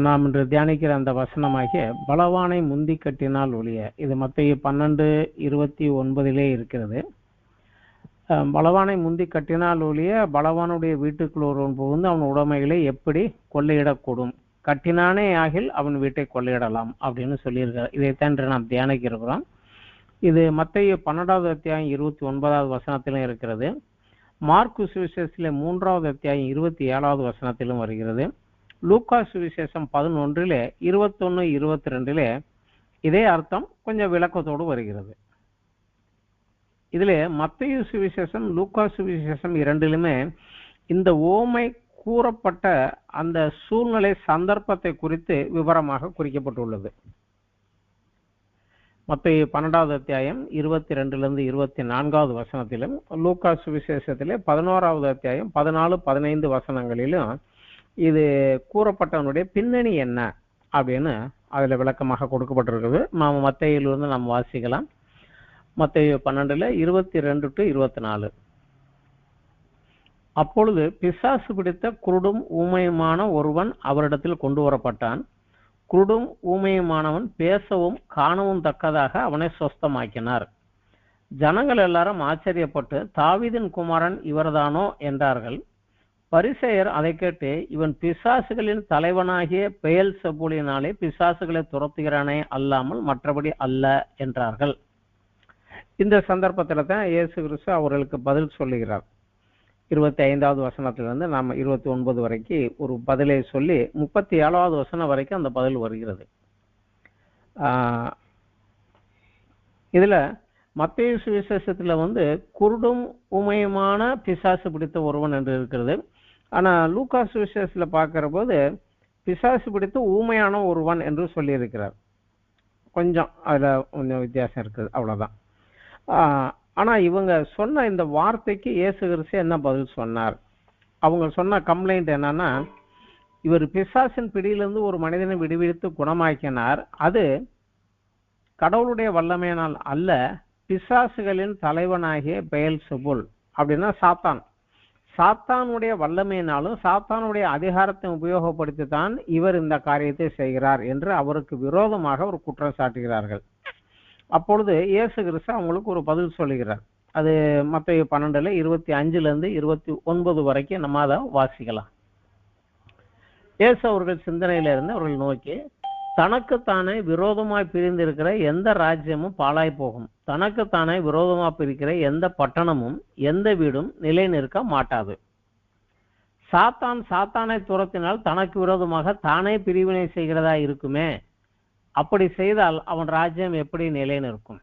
நாம் இன்று தியானிக்கிற அந்த வசனமாகிய பலவானை முந்தி கட்டினால் ஒழிய, இது மத்தேயு 12:29 இருக்கிறது. பலவானை முந்தி கட்டினால் ஒழிய பலவானுடைய வீட்டுக்குள் ஒருவன் புகுந்து அவன் உடைமைகளை எப்படி கொள்ளையிடக்கூடும், கட்டினானே ஆகில் அவன் வீட்டை கொள்ளையிடலாம் அப்படின்னு சொல்லியிருக்கார். இதைத்தான் இன்று நாம் தியானிக்க இருக்கிறோம். இது மத்தேயு 12வது அத்தியாயம் 29வது வசனத்திலும் இருக்கிறது. மார்க்கு சுவிசேஷத்திலே 3வது அத்தியாயம் 27வது வசனத்திலும் வருகிறது. லூக்கா சுவிசேஷம் 11 21 22 இதே அர்த்தம் கொஞ்சம் விளக்கத்தோடு வருகிறது. இதிலே மத்தேயு சுவிசேஷம் லூக்கா சுவிசேஷம் இரண்டிலுமே இந்த ஓமை கூறப்பட்ட அந்த சூழ்நிலை சந்தர்ப்பத்தை குறித்து விவரமாக குறிக்கப்பட்டுள்ளது. மத்தேயு 12வது அத்தியாயம் 22 24வது வசனத்திலும், லூக்கா சுவிசேஷத்திலே 11வது அத்தியாயம் 14 15 வசனங்களிலும் இது கூறப்பட்டவனுடைய பின்னணி என்ன அப்படின்னு அதுல விளக்கமாக கொடுக்கப்பட்டிருக்கிறது. நாம மத்தேயுவிலிருந்து நாம் வாசிக்கலாம். மத்தேயு 12 22 to 24. அப்பொழுது பிசாசு பிடித்த குருடும் ஊமையுமான ஒருவன் அவரிடத்தில் கொண்டு வரப்பட்டான். குருடும் ஊமையுமானவன் பேசவும் காணவும் தக்கதாக அவனை சொஸ்தமாக்கினார். ஜனங்கள் எல்லாரும் ஆச்சரியப்பட்டு, தாவீதின் குமாரன் இவர்தானோ என்றார்கள். பரிசேயர் அதை கேட்டு, இவன் பிசாசுகளின் தலைவனாகிய பெயல்செபூலினாலே பிசாசுகளை துரத்துகிறானே அல்லாமல் மற்றபடி அல்ல என்றார்கள். இந்த சந்தர்ப்பத்தில் தான் இயேசு கிறிஸ்து அவர்களுக்கு பதில் சொல்லுகிறார். 25வது வசனத்திலிருந்து நாம் 29 வரைக்கும் ஒரு பதிலை சொல்லி 37வது வசனம் வரைக்கும் அந்த பதில் வருகிறது. இதுல மத்தேயு சுவிசேஷத்துல குருடும் ஊமையுமான பிசாசு பிடித்த ஒருவன் என்று இருக்கிறது. ஆனா லூக்கா சுவிசேஷத்துல பார்க்கிற போது பிசாசு பிடித்த ஊமையான ஒருவன் என்று சொல்லி இருக்கிறார். கொஞ்சம் அதுல கொஞ்சம் வித்தியாசம் இருக்குது, அவ்வளவுதான். ஆனா இவங்க சொன்ன இந்த வார்த்தைக்கு இயேசு கிறிஸ்து என்ன பதில் சொன்னார்? அவங்க சொன்ன கம்ப்ளைண்ட் என்னன்னா, இவர் பிசாசின் பிடியிலிருந்து ஒரு மனிதனை விடுவித்து குணமாக்கினார். அது கடவுளுடைய வல்லமையினால் அல்ல, பிசாசுகளின் தலைவனாகிய பெயல்செபூல் அப்படின்னா சாத்தான். சாத்தானுடைய வல்லமையினாலும் சாத்தானுடைய அதிகாரத்தை உபயோகப்படுத்தி தான் இவர் இந்த காரியத்தை செய்கிறார் என்று அவருக்கு விரோதமாக ஒரு குற்றம் சாட்டுகிறார்கள். அப்பொழுது இயேசு கிறிஸ்து அவங்களுக்கு ஒரு பதில் சொல்லுகிறார். அது மத்தேயு 12 25 29 வரைக்கும் நம்ம அதை வாசிக்கலாம். இயேசு அவர்கள் சிந்தனையில இருந்து அவர்கள் நோக்கி, தனக்குத்தானே விரோதமாய் பிரிந்திருக்கிற எந்த ராஜ்யமும் பாழாய் போகும், தனக்குத்தானே விரோதமாய் பிரிக்கிற எந்த பட்டணமும் எந்த வீடும் நிலை நிற்க மாட்டாது. சாத்தான் சாத்தானை துரத்தினால் தனக்கு விரோதமாக தானே பிரிவினை செய்கிறதா இருக்குமே, அப்படி செய்தால் அவன் ராஜ்யம் எப்படி நிலை நிற்கும்?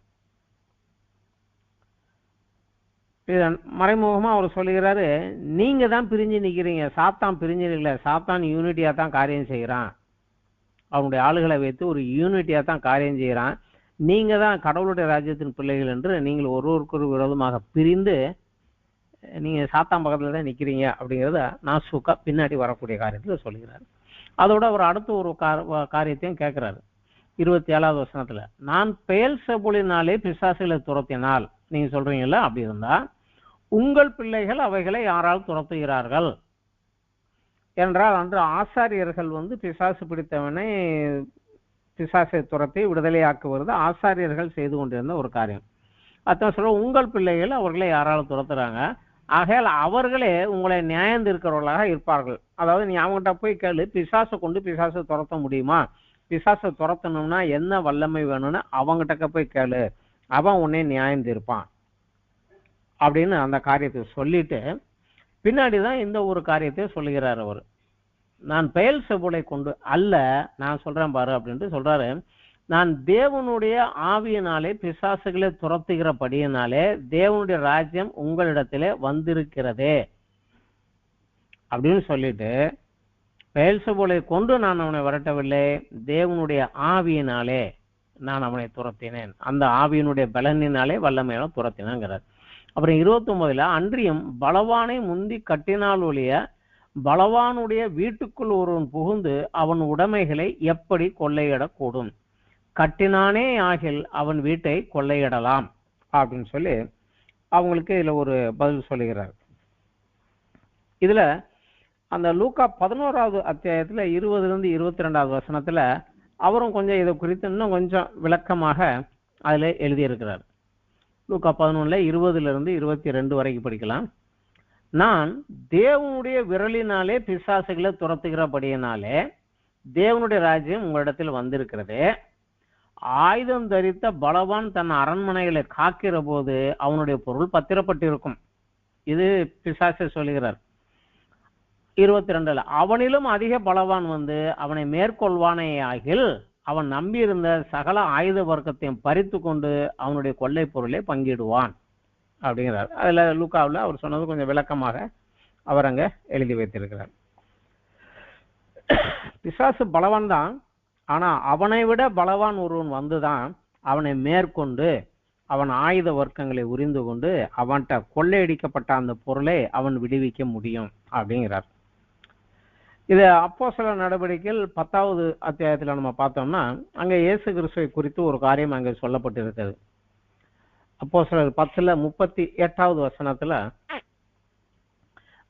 மறைமுகமா அவர் சொல்லுகிறாரு, நீங்க தான் பிரிஞ்சு நிக்கிறீங்க, சாத்தான் பிரிஞ்சு நிக்கல, சாத்தான் யூனிட்டியா தான் காரியம் செய்கிறான், அவனுடைய ஆளுகளை வைத்து ஒரு யூனிட்டியா தான் காரியம் செய்கிறான். நீங்க தான் கடவுளுடைய ராஜ்யத்தின் பிள்ளைகள் என்று நீங்கள் ஒருவருக்கு விரோதமாக பிரிந்து நீங்க சாத்தான் பக்கத்துல தான் நிக்கிறீங்க அப்படிங்கிறத நாசூக்கா பின்னாடி வரக்கூடிய காரியத்துல சொல்லுகிறார். அதோட அவர் அடுத்த ஒரு காரியத்தையும் கேட்கிறாரு. 27வது வசனத்துல, நான் பெயல்செபூலினாலே பிசாசுகளை துரத்தினால், நீங்க சொல்றீங்கல்ல, அப்படி இருந்தா உங்கள் பிள்ளைகள் அவைகளை யாரால் துரத்துகிறார்கள் என்றால், அன்று ஆசாரியர்கள் பிசாசு பிடித்தவனை பிசாசை துரத்தி விடுதலையாக்குவது ஆசாரியர்கள் செய்து கொண்டிருந்த ஒரு காரியம். அதான் சொல்ற, உங்கள் பிள்ளைகள் அவர்களை யாரால் துரத்துறாங்க, ஆகையால் அவர்களே உங்களை நியாயம் இருக்கிறவர்களாக இருப்பார்கள். அதாவது நீ அவங்ககிட்ட போய் கேளு, பிசாசை கொண்டு பிசாசை துரத்த முடியுமா, பிசாசை துரத்தணும்னா என்ன வல்லமை வேணும்னு அவங்ககிட்ட போய் கேளு, அவன் உன்னை நியாயம் தீர்ப்பான் அப்படின்னு அந்த காரியத்தை சொல்லிட்டு பின்னாடிதான் இந்த ஒரு காரியத்தை சொல்லுகிறார் அவர். நான் பெயல்செபூலை கொண்டு அல்ல, நான் சொல்றேன் பாரு அப்படின்ட்டு சொல்றாரு. நான் தேவனுடைய ஆவியினாலே பிசாசுகளை துரத்துகிறபடியினாலே தேவனுடைய ராஜ்யம் உங்களிடத்திலே வந்திருக்கிறதே அப்படின்னு சொல்லிட்டு, பெயல்செபூலை கொண்டு நான் அவனை விரட்டவில்லை, தேவனுடைய ஆவியினாலே நான் அவனை துரத்தினேன், அந்த ஆவியினுடைய பலனினாலே வல்லமையால துரத்தினாங்கிறார். அப்புறம் 29 அன்றியும் பலவானை முந்தி கட்டினால் ஒழிய பலவானுடைய வீட்டுக்குள் ஒருவன் புகுந்து அவன் உடைமைகளை எப்படி கொள்ளையிடக்கூடும், கட்டினானே ஆகில் அவன் வீட்டை கொள்ளையிடலாம் அப்படின்னு சொல்லி அவங்களுக்கு இதுல ஒரு பதில் சொல்லுகிறார். இதுல அந்த லூக்கா 11வது அத்தியாயத்துல 20லிருந்து 22வது வசனத்துல அவரும் கொஞ்சம் இதை குறித்து இன்னும் கொஞ்சம் விளக்கமாக அதுல எழுதியிருக்கிறார். லூக்கா 11ல 20லிருந்து 22 வரைக்கும் படிக்கலாம். நான் தேவனுடைய விரலினாலே பிசாசுகளை துரத்துகிறபடியினாலே தேவனுடைய ராஜ்யம் உங்களிடத்தில் வந்திருக்கிறது. ஆயுதம் தரித்த பலவான் தன் அரண்மனைகளை காக்கிற போது அவனுடைய பொருள் பத்திரப்பட்டிருக்கும். இது பிசாசை சொல்லுகிறார். 22ல அவனிலும் அதிக பலவான் வந்து அவனை மேற்கொள்வானே ஆகில் அவன் நம்பியிருந்த சகல ஆயுத வர்க்கத்தையும் பறித்து கொண்டு அவனுடைய கொள்ளை பொருளை பங்கிடுவான் அப்படிங்கிறார். அதுல லூக்காவில் அவர் சொன்னது கொஞ்சம் விளக்கமாக அவர் அங்க எழுதி வைத்திருக்கிறார். பிசாசு பலவான் தான், ஆனா அவனை விட பலவான் ஒருவன் வந்துதான் அவனை மேற்கொண்டு அவன் ஆயுத வர்க்கங்களை உரிந்து கொண்டு அவன்கிட்ட கொள்ளையடிக்கப்பட்ட அந்த பொருளை அவன் விடுவிக்க முடியும் அப்படிங்கிறார். இது அப்போஸ்தலர் நடவடிக்கைகள் 10வது அத்தியாயத்துல நம்ம பார்த்தோம்னா அங்க இயேசு கிறிஸ்துவை குறித்து ஒரு காரியம் அங்க சொல்லப்பட்டிருக்கிறது. அப்போஸ்தலர் 10ல 38வது வசனத்துல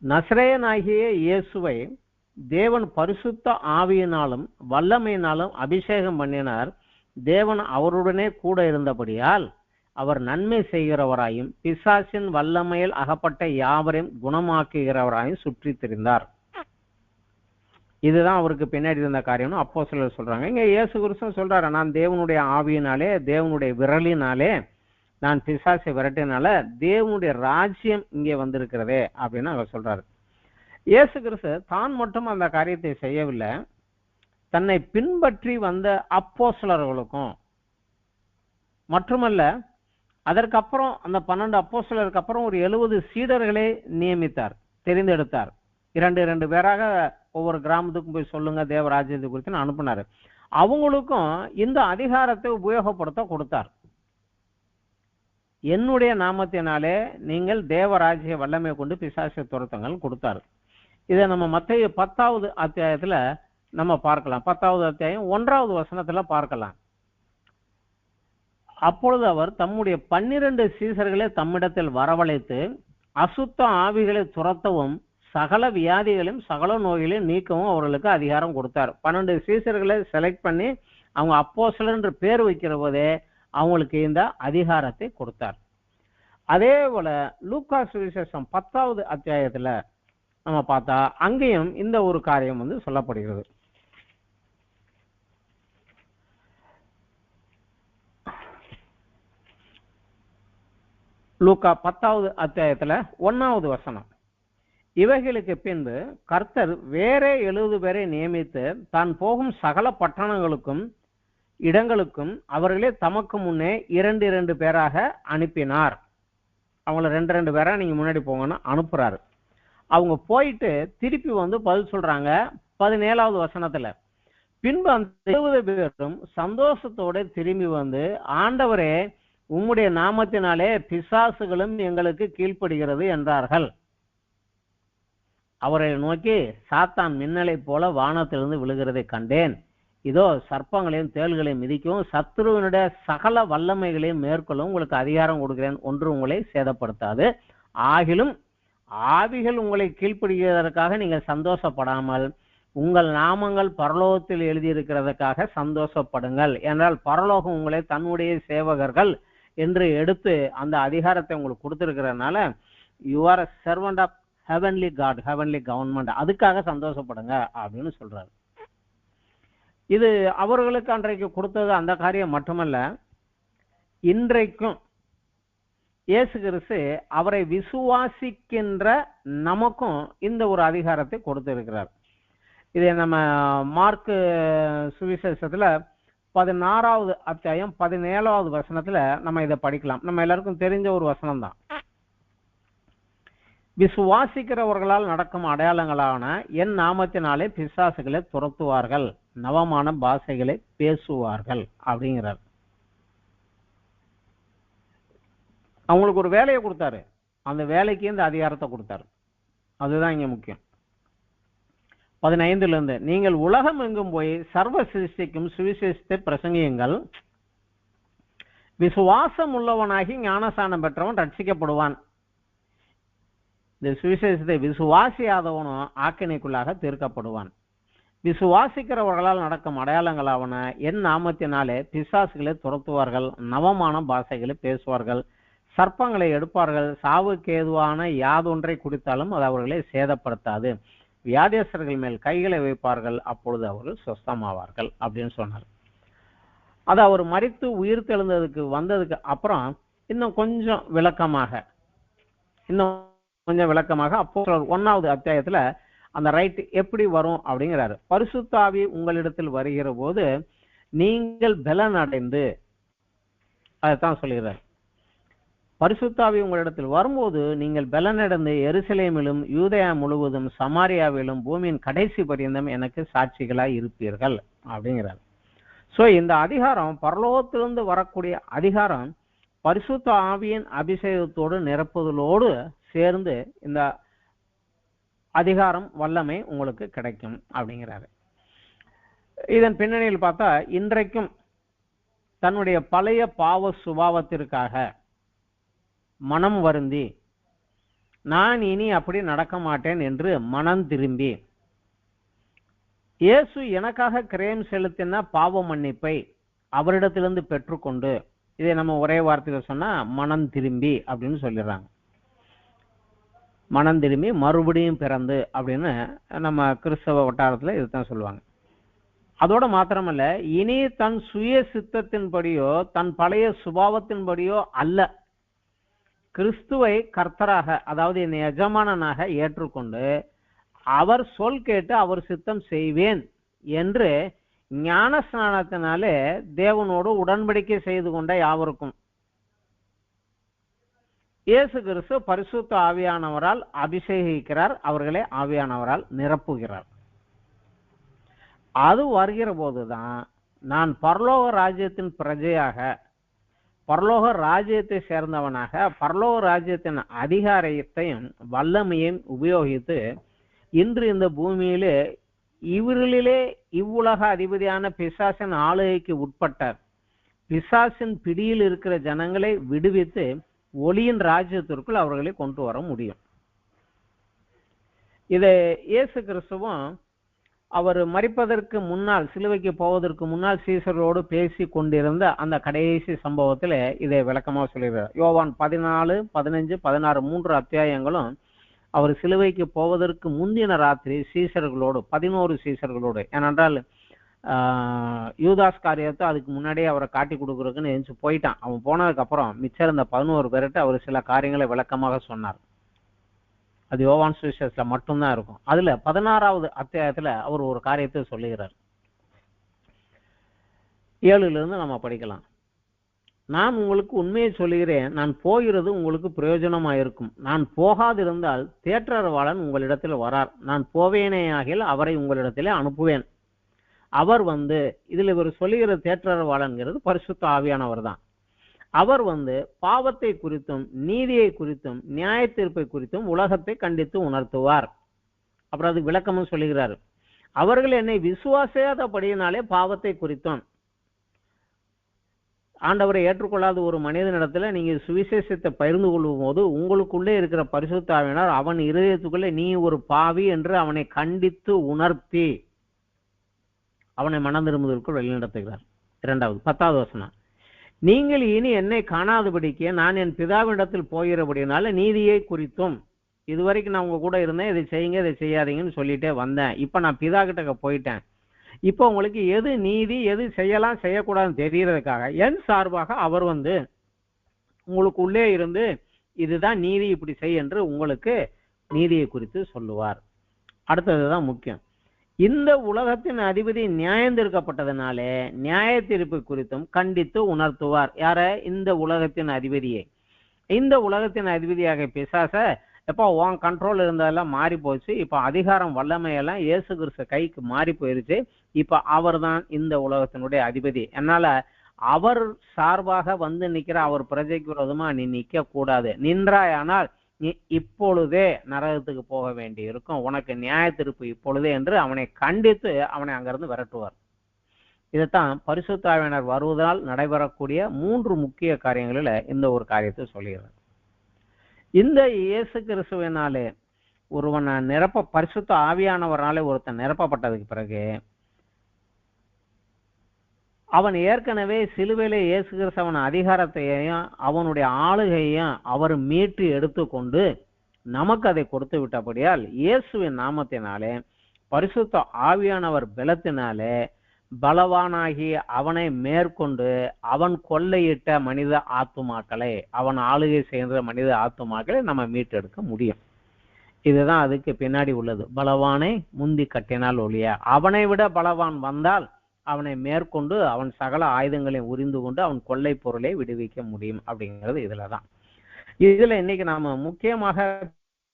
நசரேயனாகிய இயேசுவை தேவன் பரிசுத்த ஆவியினாலும் வல்லமையினாலும் அபிஷேகம் பண்ணினார். தேவன் அவருடனே கூட இருந்தபடியால் அவர் நன்மை செய்கிறவராயும் பிசாசின் வல்லமையில் அகப்பட்ட யாவரையும் குணமாக்குகிறவராயும் சுற்றி திரிந்தார். இதுதான் அவருக்கு பின்னாடி இருந்த காரியம்னு அப்போஸ்தலர் சொல்றாங்க. இங்க இயேசு கிறிஸ்து சொல்றாரு, நான் தேவனுடைய ஆவியினாலே தேவனுடைய விரலினாலே நான் பிசாசை விரட்டினால தேவனுடைய ராஜ்யம் இங்கே வந்திருக்கிறதே அப்படின்னு அவர் சொல்றாரு. இயேசு கிறிஸ்து தான் மட்டும் அந்த காரியத்தை செய்யவில்லை, தன்னை பின்பற்றி வந்த அப்போஸ்தலர்களுக்கும் மட்டுமல்ல, அதற்கப்புறம் அந்த 12 அப்போஸ்தலருக்கு அப்புறம் ஒரு 70 சீடர்களை நியமித்தார், தெரிந்தெடுத்தார். 2 பேராக ஒவ்வொரு கிராமத்துக்கும் போய் சொல்லுங்க தேவராஜ்யத்தை குறித்து அனுப்பினாரு. அவங்களுக்கும் இந்த அதிகாரத்தை உபயோகப்படுத்த கொடுத்தார். என்னுடைய நாமத்தினாலே நீங்கள் தேவராஜ்ய வல்லமை கொண்டு பிசாசை துரத்துங்கள் கொடுத்தாரு. இதை நம்ம மத்தேயு 10வது அத்தியாயத்துல நம்ம பார்க்கலாம். 10வது அத்தியாயம் 1வது வசனத்துல பார்க்கலாம். அப்பொழுது அவர் தம்முடைய 12 சீசர்களை தம்மிடத்தில் வரவழைத்து அசுத்த ஆவிகளை துரத்தவும் சகல வியாதிகளையும் சகல நோய்களையும் நீக்கவும் அவர்களுக்கு அதிகாரம் கொடுத்தார். 12 சீசர்களை செலக்ட் பண்ணி அவங்க அப்போஸ்தலர் என்று பேர் வைக்கிற போதே அவங்களுக்கு இந்த அதிகாரத்தை கொடுத்தார். அதே போல லூக்கா சுவிசேஷம் 10வது அத்தியாயத்துல நம்ம பார்த்தா அங்கேயும் இந்த ஒரு காரியம் வந்து சொல்லப்படுகிறது. லூக்கா 10வது அத்தியாயத்துல 1வது வசனம், இவைகளுக்கு பின்பு கர்த்தர் வேறே 70 பேரை நியமித்து தான் போகும் சகல பட்டணங்களுக்கும் இடங்களுக்கும் அவர்களே தமக்கு முன்னே 2 பேராக அனுப்பினார். அவங்கள 2 பேரா நீங்க முன்னாடி போங்கன்னு அனுப்புறாரு. அவங்க போயிட்டு திருப்பி வந்து பதில் சொல்றாங்க 17வது வசனத்துல. பின்பு அந்த 70 பேரும் சந்தோஷத்தோட திரும்பி வந்து, ஆண்டவரே உம்முடைய நாமத்தினாலே பிசாசுகளும் எங்களுக்கு கீழ்ப்படுகிறது என்றார்கள். அவரை நோக்கி, சாத்தான் மின்னலை போல வானத்திலிருந்து விழுகிறதை கண்டேன். இதோ சர்ப்பங்களையும் தேள்களையும் மிதிக்கவும் சத்துருவனுடைய சகல வல்லமைகளையும் மேற்கொள்ளவும் உங்களுக்கு அதிகாரம் கொடுக்கிறேன், ஒன்று உங்களை சேதப்படுத்தாது. ஆகிலும் ஆவிகள் உங்களை கீழ்ப்படுகிறதற்காக நீங்கள் சந்தோஷப்படாமல் உங்கள் நாமங்கள் பரலோகத்தில் எழுதியிருக்கிறதுக்காக சந்தோஷப்படுங்கள். என்றால் பரலோகம் உங்களை தன்னுடைய சேவகர்கள் என்று எடுத்து அந்த அதிகாரத்தை உங்களுக்கு கொடுத்திருக்கிறதுனால you are a servant of heavenly God, heavenly government, அதுக்காக சந்தோஷப்படுங்க அப்படின்னு சொல்றாரு. இது அவர்களுக்கு அன்றைக்கு கொடுத்தது அந்த காரியம் மட்டுமல்ல, இன்றைக்கும் இயேசு கிறிஸ்து அவரை விசுவாசிக்கின்ற நமக்கும் இந்த ஒரு அதிகாரத்தை கொடுத்திருக்கிறார். இதை நம்ம மார்க் சுவிசேஷத்துல 16வது அத்தியாயம் 17வது வசனத்துல நம்ம இதை படிக்கலாம். நம்ம எல்லாருக்கும் தெரிஞ்ச ஒரு வசனம் தான். விசுவாசிக்கிறவர்களால் நடக்கும் அடையாளங்களான என் நாமத்தினாலே பிசாசுகளை துரத்துவார்கள், நவமான பாஷைகளை பேசுவார்கள் அப்படிங்கிறார். அவங்களுக்கு ஒரு வேலையை கொடுத்தாரு, அந்த வேலைக்கு இந்த அதிகாரத்தை கொடுத்தாரு. அதுதான் இங்க முக்கியம். 15லிருந்து, நீங்கள் உலகம் எங்கும் போய் சர்வ சிருஷ்டிக்கும் சுவிசேஷத்தை பிரசங்கியுங்கள். விசுவாசம் உள்ளவனாகி ஞானசானம் பெற்றவன் ரட்சிக்கப்படுவான். இந்த சுவிசேஷத்தை விசுவாசியாதவனும் ஆக்கினைக்குள்ளாக தீர்க்கப்படுவான். விசுவாசிக்கிறவர்களால் நடக்கும் அடையாளங்களாவன, என் நாமத்தினாலே பிசாசுகளை துரத்துவார்கள், நவமான பாஷைகளை பேசுவார்கள், சர்ப்பங்களை எடுப்பார்கள், சாவுக்கு ஏதுவான யாதொன்றை குடித்தாலும் அது அவர்களை சேதப்படுத்தாது, வியாதியஸ்தர்கள் மேல் கைகளை வைப்பார்கள், அப்பொழுது அவர்கள் சுஸ்தமாவார்கள் அப்படின்னு சொன்னார். அது அவர் மரித்து உயிர் தெழுந்ததுக்கு வந்ததுக்கு அப்புறம் இன்னும் கொஞ்சம் விளக்கமாக அப்போஸ்தலர் 1வது அத்தியாயத்துல அந்த ரைட் எப்படி வரும் அப்படிங்கிறாரு. பரிசுத்த ஆவி உங்களிடத்தில் வருகிற போது நீங்கள் பலன் அடைந்து, அதைத்தான் சொல்லுகிறார். பரிசுத்த ஆவி உங்களிடத்தில் வரும்போது நீங்கள் பலனடைந்து எருசலேமிலும் யூதேயா முழுவதும் சமாரியாவிலும் பூமியின் கடைசி பரியந்தம் எனக்கு சாட்சிகளாய் இருப்பீர்கள் அப்படிங்கிறார். சோ இந்த அதிகாரம், பரலோகத்திலிருந்து வரக்கூடிய அதிகாரம், பரிசுத்த ஆவியின் அபிஷேகத்தோடு நிரப்புதலோடு சேர்ந்து இந்த அதிகாரம் வல்லமை உங்களுக்கு கிடைக்கும் அப்படிங்கிறாரு. இதன் பின்னணியில் பார்த்தா, இன்றைக்கும் தன்னுடைய பழைய பாவ சுபாவத்திற்காக மனம் வருந்தி நான் இனி அப்படி நடக்க மாட்டேன் என்று மனம் திரும்பி இயேசு எனக்காக கிரயம் செலுத்தின பாவ மன்னிப்பை அவரிடத்திலிருந்து பெற்றுக்கொண்டு, இதை நம்ம ஒரே வார்த்தையில சொன்னா மனம் திரும்பி அப்படின்னு சொல்லிடுறாங்க. மனம் திரும்பி மறுபடியும் பிறந்து அப்படின்னு நம்ம கிறிஸ்தவ வட்டாரத்துல இதுதான் சொல்லுவாங்க. அதோட மாத்திரமல்ல, இனி தன் சுய சித்தத்தின்படியோ தன் பழைய சுபாவத்தின்படியோ அல்ல, கிறிஸ்துவை கர்த்தராக, அதாவது இந்த எஜமானனாக ஏற்றுக்கொண்டு அவர் சொல் கேட்டு அவர் சித்தம் செய்வேன் என்று ஞான ஸ்நானத்தினாலே தேவனோடு உடன்படிக்கை செய்து கொண்ட யாவருக்கும் இயேசு கிறிஸ்து பரிசுத்த ஆவியானவரால் அபிஷேகிக்கிறார், அவர்களை ஆவியானவரால் நிரப்புகிறார். அது வருகிற போதுதான் நான் பரலோக ராஜ்யத்தின் பிரஜையாக, பரலோக ராஜ்யத்தை சேர்ந்தவனாக, பரலோக ராஜ்யத்தின் அதிகாரத்தையும் வல்லமையையும் உபயோகித்து இன்று இந்த பூமியிலே இவர்களிலே இவ்வுலக அதிபதியான பிசாசின் ஆளுகைக்கு உட்பட்டார், பிசாசின் பிடியில் இருக்கிற ஜனங்களை விடுவித்து ஒளியின் ராஜ்யத்திற்குள் அவர்களை கொண்டு வர முடியும். இதை இயேசு கிறிஸ்துவும் அவர் மரிப்பதற்கு முன்னால், சிலுவைக்கு போவதற்கு முன்னால் சீசரோடு பேசி கொண்டிருந்த அந்த கடைசி சம்பவத்தில் இதை விளக்கமாக சொல்லுகிறார். யோவான் 14, 15, 16 3 அத்தியாயங்களும் அவர் சிலுவைக்கு போவதற்கு முந்தின ராத்திரி சீசர்களோடு, 11 சீசர்களோடு, ஏனென்றால் யூதாஸ் காரியத்தை அதுக்கு முன்னாடியே அவரை காட்டி கொடுக்குறதுக்குன்னு எழுந்து போயிட்டான். அவன் போனதுக்கு அப்புறம் மிச்சம் இருந்த 11 பேர்கிட்ட அவர் சில காரியங்களை விளக்கமாக சொன்னார். அது யோவான் சுவிசேஷத்துல மட்டும்தான் இருக்கும். அதுல 16வது அத்தியாயத்துல அவர் ஒரு காரியத்தை சொல்லுகிறார். 7லிருந்து நம்ம படிக்கலாம். நான் உங்களுக்கு உண்மையை சொல்லுகிறேன், நான் போகிறது உங்களுக்கு பிரயோஜனமாயிருக்கும். நான் போகாதிருந்தால் தேற்றரவாளன் உங்களிடத்தில் வரார். நான் போவேனேயாகில் அவரை உங்களிடத்திலே அனுப்புவேன். அவர் வந்து, இதுல இவர் சொல்லுகிற தேற்றரவாளன்கிறது பரிசுத்த ஆவியானவர் தான். அவர் வந்து பாவத்தை குறித்தும் நீதியை குறித்தும் நியாய தீர்ப்பை குறித்தும் உலகத்தை கண்டித்து உணர்த்துவார். அப்புறம் அது விளக்கமும் சொல்லுகிறார். அவர்கள் என்னை விசுவாசியாதபடியினாலே பாவத்தை குறித்தும், ஆண்டவரை ஏற்றுக்கொள்ளாத ஒரு மனிதனிடத்துல நீங்க சுவிசேஷத்தை பகிர்ந்து கொள்ளும் போது உங்களுக்குள்ளே இருக்கிற பரிசுத்த ஆவியானவர் அவன் இருதயத்துக்குள்ளே நீ ஒரு பாவி என்று அவனை கண்டித்து உணர்த்தி அவனை மனம் திரும்புவதற்குள் வழிநடத்துகிறார். 2வது 10வது வசனம், நீங்கள் இனி என்னை காணாதபடிக்கு நான் என் பிதாவினிடத்தில் போகிறபடினால நீதியை குறித்தும், இதுவரைக்கும் நான் உங்க கூட இருந்தேன், இதை செய்யுங்க இதை செய்யாதீங்கன்னு சொல்லிட்டே வந்தேன், இப்ப நான் பிதா கிட்ட போயிட்டேன், இப்போ உங்களுக்கு எது நீதி எது செய்யலாம் செய்யக்கூடாதுன்னு தெரியறதுக்காக என் சார்பாக அவர் வந்து உங்களுக்கு உள்ளே இருந்து இதுதான் நீதி, இப்படி செய் என்று உங்களுக்கு நீதியை குறித்து சொல்லுவார். அடுத்ததுதான் முக்கியம். இந்த உலகத்தின் அதிபதி நியாயந்தீர்க்கப்பட்டதனாலே நியாய தீர்ப்பு குறித்தும் கண்டித்து உணர்த்துவார். யார? இந்த உலகத்தின் அதிபதியை. இந்த உலகத்தின் அதிபதியாக பிசாச, எப்போ உன் கண்ட்ரோல் இருந்ததெல்லாம் மாறி போச்சு, இப்ப அதிகாரம் வல்லமையெல்லாம் இயேசு கிறிஸ்து கைக்கு மாறி போயிருச்சு, இப்ப அவர் தான் இந்த உலகத்தினுடைய அதிபதி, என்னால அவர் சார்பாக வந்து நிக்கிற அவர் பிரஜைக்கு விரோதமா நீ நிக்க கூடாது, நின்றாயானால் நீ இப்பொழுதே நரகத்துக்கு போக வேண்டி இருக்கும், உனக்கு நியாய தீர்ப்பு இப்பொழுதே என்று அவனை கண்டித்து அவனை அங்கிருந்து விரட்டுவார். இதைத்தான் பரிசுத்த ஆவியானவர் வருவதால் நடைபெறக்கூடிய 3 முக்கிய காரியங்களில் இந்த ஒரு காரியத்தை சொல்லுகிறார். இந்த இயேசு கிறிஸ்துவினாலே ஒருவன் பரிசுத்த ஆவியானவராலே ஒருத்தன் நிரப்பப்பட்டதுக்கு பிறகு அவன் ஏற்கனவே சிலுவையிலே இயேசு கிறிஸ்து அவன் அதிகாரத்தையும் அவனுடைய ஆளுகையும் அவர் மீட்டு எடுத்துக்கொண்டு நமக்கு அதை கொடுத்து விட்டபடியால் இயேசுவின் நாமத்தினாலே பரிசுத்த ஆவியானவர் பலத்தினாலே பலவானாகி அவனை மேற்கொண்டு அவன் கொள்ளையிட்ட மனித ஆத்துமாக்களை, அவன் ஆளுகை செய்கிற மனித ஆத்துமாக்களை நம்ம மீட்டெடுக்க முடியும். இதுதான் அதுக்கு பின்னாடி உள்ளது. பலவானை முந்தி கட்டினால் ஒழிய, அவனை விட பலவான் வந்தால் அவனை மேற்கொண்டு அவன் சகல ஆயுதங்களையும் உரிந்து கொண்டு அவன் கொள்ளை பொருளை விடுவிக்க முடியும் அப்படிங்கிறது இதுலதான். இதுல இன்னைக்கு நாம முக்கியமாக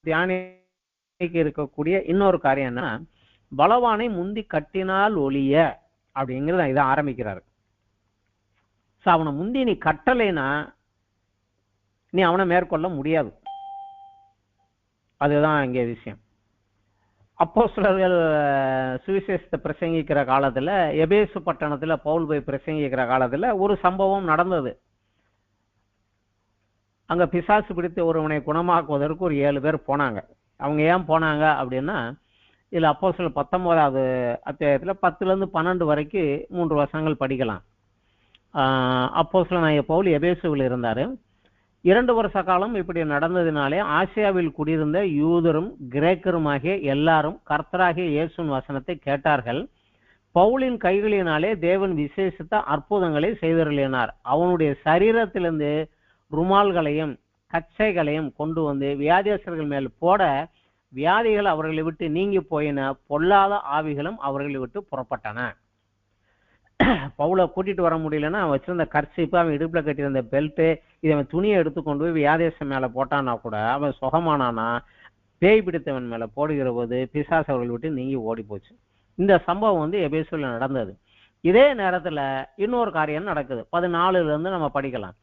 தியானிக்க இருக்கக்கூடிய இன்னொரு காரியம் என்ன, பலவானை முந்தி கட்டினால் ஒழிய அப்படிங்கிறத இதை ஆரம்பிக்கிறாரு. அவனை முந்தி நீ கட்டலைன்னா நீ அவனை மேற்கொள்ள முடியாது. அதுதான் இங்கே விஷயம். அப்போஸ்தலர்கள் சுவிசேஷத்தை பிரசங்கிக்கிற காலத்துல, எபேசு பட்டணத்துல பவுல் போய் பிரசங்கிக்கிற காலத்துல ஒரு சம்பவம் நடந்தது. அங்க பிசாசு பிடித்து ஒருவனை குணமாக்குவதற்கு ஒரு 7 பேர் போனாங்க. அவங்க ஏன் போனாங்க அப்படின்னா, இதுல அப்போஸ்தலர் 19வது அத்தியாயத்துல 10லேருந்து 12 வரைக்கும் 3 வசனங்கள் படிக்கலாம். அப்போஸ்தலனாகிய பவுல் எபேசுவில் இருந்தாரு. 2 வருஷ காலம் இப்படி நடந்ததினாலே ஆசியாவில் குடியிருந்த யூதரும் கிரேக்கருமாகிய எல்லாரும் கர்த்தராகிய இயேசுவின் வசனத்தை கேட்டார்கள். பவுலின் கைகளினாலே தேவன் விசேஷித்த அற்புதங்களை செய்தருளினார். அவனுடைய சரீரத்திலிருந்து ருமால்களையும் கச்சைகளையும் கொண்டு வந்து வியாதியஸ்தர்கள் மேல் போட வியாதிகள் அவர்களை விட்டு நீங்கி போயின, பொல்லாத ஆவிகளும் அவர்களை விட்டு புறப்பட்டன. பவுலை கூட்டிட்டு வர முடியலன்னா அவன் வச்சிருந்த கர்ச்சிப்பு, அவன் இடுப்புல கட்டியிருந்த பெல்ட்டு, இதை அவன் துணியை எடுத்துக்கொண்டு போய் வியாதேசம் மேல போட்டானா கூட அவன் சுகமானானா, பேய் பிடித்தவன் மேல போடுகிற போது பிசாசு அவர்கள் விட்டு நீங்கி ஓடி போச்சு. இந்த சம்பவம் வந்து எபேசுல நடந்தது. இதே நேரத்துல இன்னொரு காரியம் நடக்குது. 14லேருந்து நம்ம படிக்கலாம்.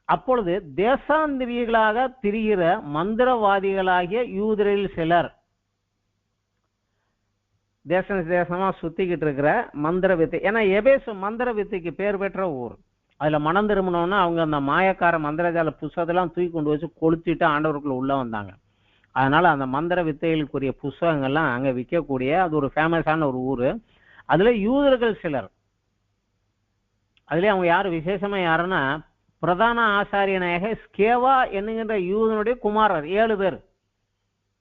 அப்பொழுது தேசாந்திரிகளாக திரிகிற மந்திரவாதிகளாகிய யூதரில் சிலர், தேசமா சுத்திக்கிட்டு இருக்கிற மந்திர வித்தை, ஏன்னா எபேசு மந்திர வித்தைக்கு பேர் பெற்ற ஊர். அதுல மனம் திரும்பினோன்னா அவங்க அந்த மாயக்கார மந்திரஜால புஸ்தகத்தெல்லாம் தூக்கி கொண்டு வச்சு கொளுத்திட்டு ஆண்டவருக்குள்ள உள்ள வந்தாங்க. அதனால அந்த மந்திர வித்தைகளுக்குரிய புஸ்தகங்கள்லாம் அங்க விற்கக்கூடிய அது ஒரு ஃபேமஸான ஒரு ஊரு. அதுல யூதர்கள் சிலர், அதுல அவங்க யாரு விசேஷமா யாருன்னா, பிரதான ஆசாரியனாக ஸ்கேவா என்னுகின்ற யூதனுடைய குமாரர் 7 பேர்.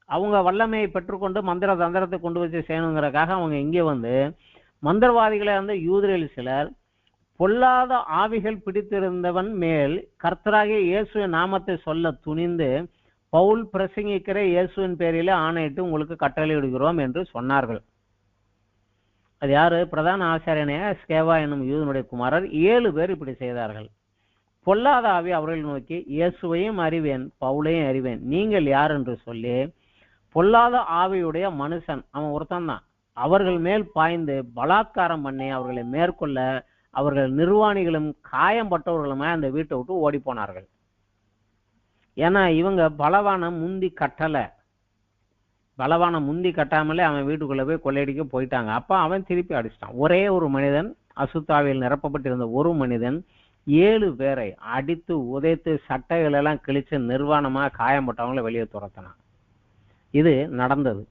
அவங்க வல்லமையை பெற்றுக்கொண்டு மந்திர தந்திரத்தை கொண்டு வச்சு செய்யணுங்கிறக்காக அவங்க இங்கே வந்து மந்திரவாதிகளை வந்து யூதரில் சிலர் பொல்லாத ஆவிகள் பிடித்திருந்தவன் மேல் கர்த்தராகிய இயேசுவின் நாமத்தை சொல்ல துணிந்து பவுல் பிரசங்கிக்கிற இயேசுவின் பேரிலே ஆணையிட்டு உங்களுக்கு கட்டளையிடுகிறோம் என்று சொன்னார்கள். அது யாரு? பிரதான ஆசாரியனையா ஸ்கேவா என்னும் யூதனுடைய குமாரர் 7 பேர் இப்படி செய்தார்கள். பொல்லாத ஆவி அவர்கள் நோக்கி, இயேசுவையும் அறிவேன் பவுலையும் அறிவேன், நீங்கள் யார் என்று சொல்லி பொல்லாத ஆவியுடைய மனுஷன், அவன் ஒருத்தன் தான், அவர்கள் மேல் பாய்ந்து பலாத்காரம் பண்ணி அவர்களை மேற்கொள்ள அவர்கள் நிர்வாணிகளும் காயம்பட்டவர்களுமே அந்த வீட்டை விட்டு ஓடி போனார்கள். ஏன்னா இவங்க பலவான முந்தி கட்டாமலே அவன் வீட்டுக்குள்ள போய் கொள்ளையடிக்க போயிட்டாங்க. அப்ப அவன் திருப்பி அடிச்சிட்டான். ஒரே ஒரு மனிதன், அசுத்தாவியில் நிரப்பப்பட்டிருந்த ஒரு மனிதன் 7 பேரை அடித்து உதைத்து சட்டைகள் எல்லாம் கிழிச்சு நிர்வாணமா காயம்பட்டவங்களை வெளியே துரத்தினான். இது நடந்தது.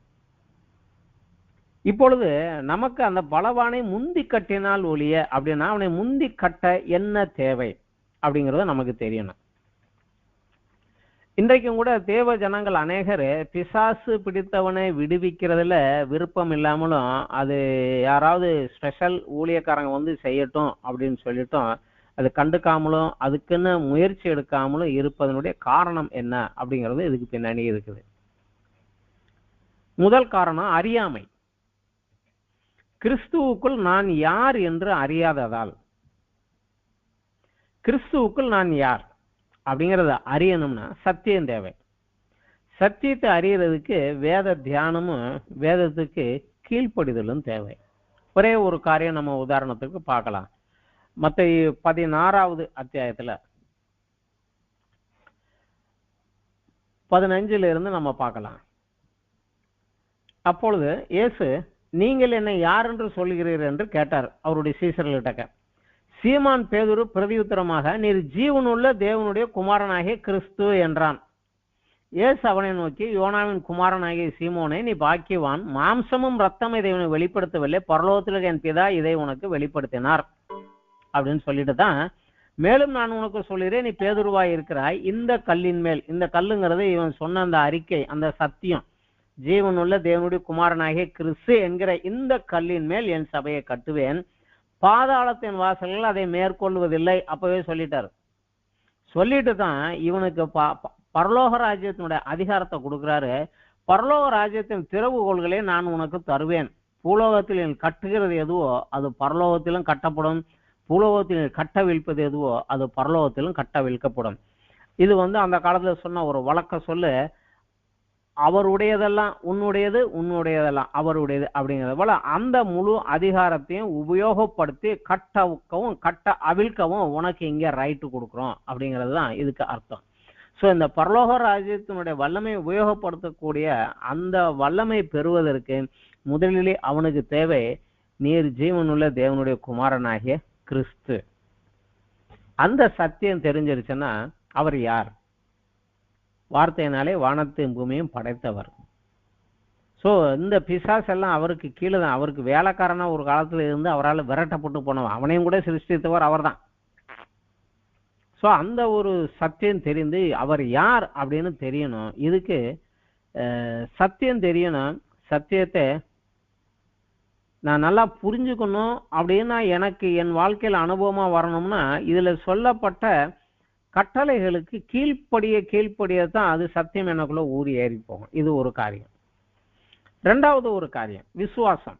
இப்பொழுது நமக்கு அந்த பலவானை முந்தி கட்டினால் ஒழிய அப்படின்னா அவனை முந்தி கட்ட என்ன தேவை அப்படிங்கறத நமக்கு தெரியணும். இன்றைக்கும் கூட தேவ ஜனங்கள் அநேகர் பிசாசு பிடித்தவனை விடுவிக்கிறதுல விருப்பம் இல்லாமலும், அது யாராவது ஸ்பெஷல் ஊழியக்காரங்க வந்து செய்யட்டும் அப்படின்னு சொல்லிட்டும் அது கண்டுக்காமலும் அதுக்குன்னு முயற்சி எடுக்காமலும் இருப்பதனுடைய காரணம் என்ன அப்படிங்கிறது இதுக்கு பின்னாடி இருக்குது. முதல் காரணம் அறியாமை. கிறிஸ்துவுக்குள் நான் யார் என்று அறியாததால். கிறிஸ்துவுக்குள் நான் யார் அப்படிங்கறத அறியணும்னா சத்தியம் தேவை. சத்தியத்தை அறியறதுக்கு வேத தியானமும் வேதத்துக்கு கீழ்ப்படிதலும் தேவை. ஒரே ஒரு காரியம் நம்ம உதாரணத்துக்கு பார்க்கலாம். மத்தேயு 16வது அத்தியாயத்துல 15லிருந்து நம்ம பார்க்கலாம். அப்பொழுது இயேசு, நீங்கள் என்னை யார் என்று சொல்கிறீர்கள் என்று கேட்டார் அவருடைய சீசர்கள்கிட்ட. சீமான் பேதுரு பிரதியுத்தரமாக, நீர் ஜீவனுள்ள தேவனுடைய குமாரனாகிய கிறிஸ்து என்றான். இயேசு அவனை நோக்கி, யோனாவின் குமாரனாகிய சீமோனே, நீ பாக்கியவான், மாம்சமும் ரத்தம் இதை உனக்கு வெளிப்படுத்தவில்லை, பரலோகத்தில் என் பிதா இதை உனக்கு வெளிப்படுத்தினார் அப்படின்னு சொல்லிட்டு தான், மேலும் நான் உனக்கு சொல்கிறேன், நீ பேதுருவாய் இருக்கிறாய், இந்த கல்லின் மேல், இந்த கல்லுங்கிறது இவன் சொன்ன அந்த அறிக்கை, அந்த சத்தியம், ஜீவனுள்ள தேவனுடைய குமாரனாகிய கிறிஸ்து என்கிற இந்த கல்லின் மேல் என் சபையை கட்டுவேன், பாதாளத்தின் வாசல்கள் அதை மேற்கொள்வதில்லை. அப்பவே சொல்லிட்டாரு. சொல்லிட்டு தான் இவனுக்கு பரலோக ராஜ்யத்தினுடைய அதிகாரத்தை கொடுக்கிறாரு. பரலோக ராஜ்யத்தின் திறவுகோள்களை நான் உனக்கு தருவேன். பூலோகத்தில் கட்டுகிறது எதுவோ அது பரலோகத்திலும் கட்டப்படும், பூலோகத்தில் கட்டவிழ்ப்பது எதுவோ அது பரலோகத்திலும் கட்டவிழ்க்கப்படும். இது அந்த காலத்துல சொன்ன ஒரு வழக்க சொல்லு. அவருடையதெல்லாம் உன்னுடையது, உன்னுடையதெல்லாம் அவருடையது அப்படிங்கிறது போல அந்த முழு அதிகாரத்தையும் உபயோகப்படுத்தி கட்டவும் கட்ட அவிழ்க்கவும் உனக்கு இங்க ரைட்டு கொடுக்குறோம் அப்படிங்கிறது தான் இதுக்கு அர்த்தம். ஸோ இந்த பரலோக ராஜ்யத்தினுடைய வல்லமை உபயோகப்படுத்தக்கூடிய அந்த வல்லமை பெறுவதற்கு முதலிலே அவனுக்கு தேவை நீர் ஜீவனுள்ள தேவனுடைய குமாரனாகிய கிறிஸ்து. அந்த சத்தியம் தெரிஞ்சிருச்சுன்னா அவர் யார்? வார்த்தையினாலே வானத்தையும் பூமியும் படைத்தவர். ஸோ இந்த பிசாஸ் எல்லாம் அவருக்கு கீழே தான், அவருக்கு வேலைக்காரனா ஒரு காலத்துல இருந்து அவரால் விரட்டப்பட்டு போனவன், அவனையும் கூட சிருஷ்டித்தவர் அவர் தான். ஸோ அந்த ஒரு சத்தியம் தெரிந்து அவர் யார் அப்படின்னு தெரியணும். இதுக்கு சத்தியம் தெரியணும். சத்தியத்தை நான் நல்லா புரிஞ்சுக்கணும் அப்படின்னா எனக்கு என் வாழ்க்கையில் அனுபவமா வரணும்னா இதுல சொல்லப்பட்ட கட்டளைகளுக்கு கீழ்ப்படிய தான் அது சத்தியம் எனக்குள்ள ஊறி ஏறி போகும். இது ஒரு காரியம். ரெண்டாவது ஒரு காரியம் விசுவாசம்.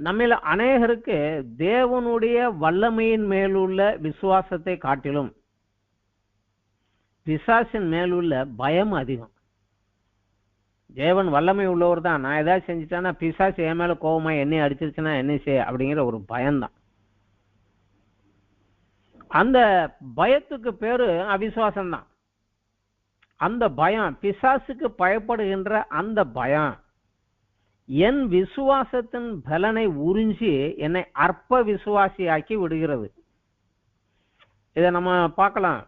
நம்மில் அநேகருக்கு தேவனுடைய வல்லமையின் மேலுள்ள விசுவாசத்தை காட்டிலும் பிசாசின் மேலுள்ள பயம் அதிகம். தேவன் வல்லமை உள்ளவர் தான், நான் ஏதாவது செஞ்சுட்டேன்னா பிசாசு என் மேல கோபமா என்னை அடிச்சிருச்சுன்னா என்ன செய்ய அப்படிங்கிற ஒரு பயம்தான். அந்த பயத்துக்கு பேரு அவிசுவாசம் தான். அந்த பயம், பிசாசுக்கு பயப்படுகின்ற அந்த பயம் என் விசுவாசத்தின் பலனை உறிஞ்சி என்னை அற்ப விசுவாசியாக்கி விடுகிறது. இதை நம்ம பார்க்கலாம்.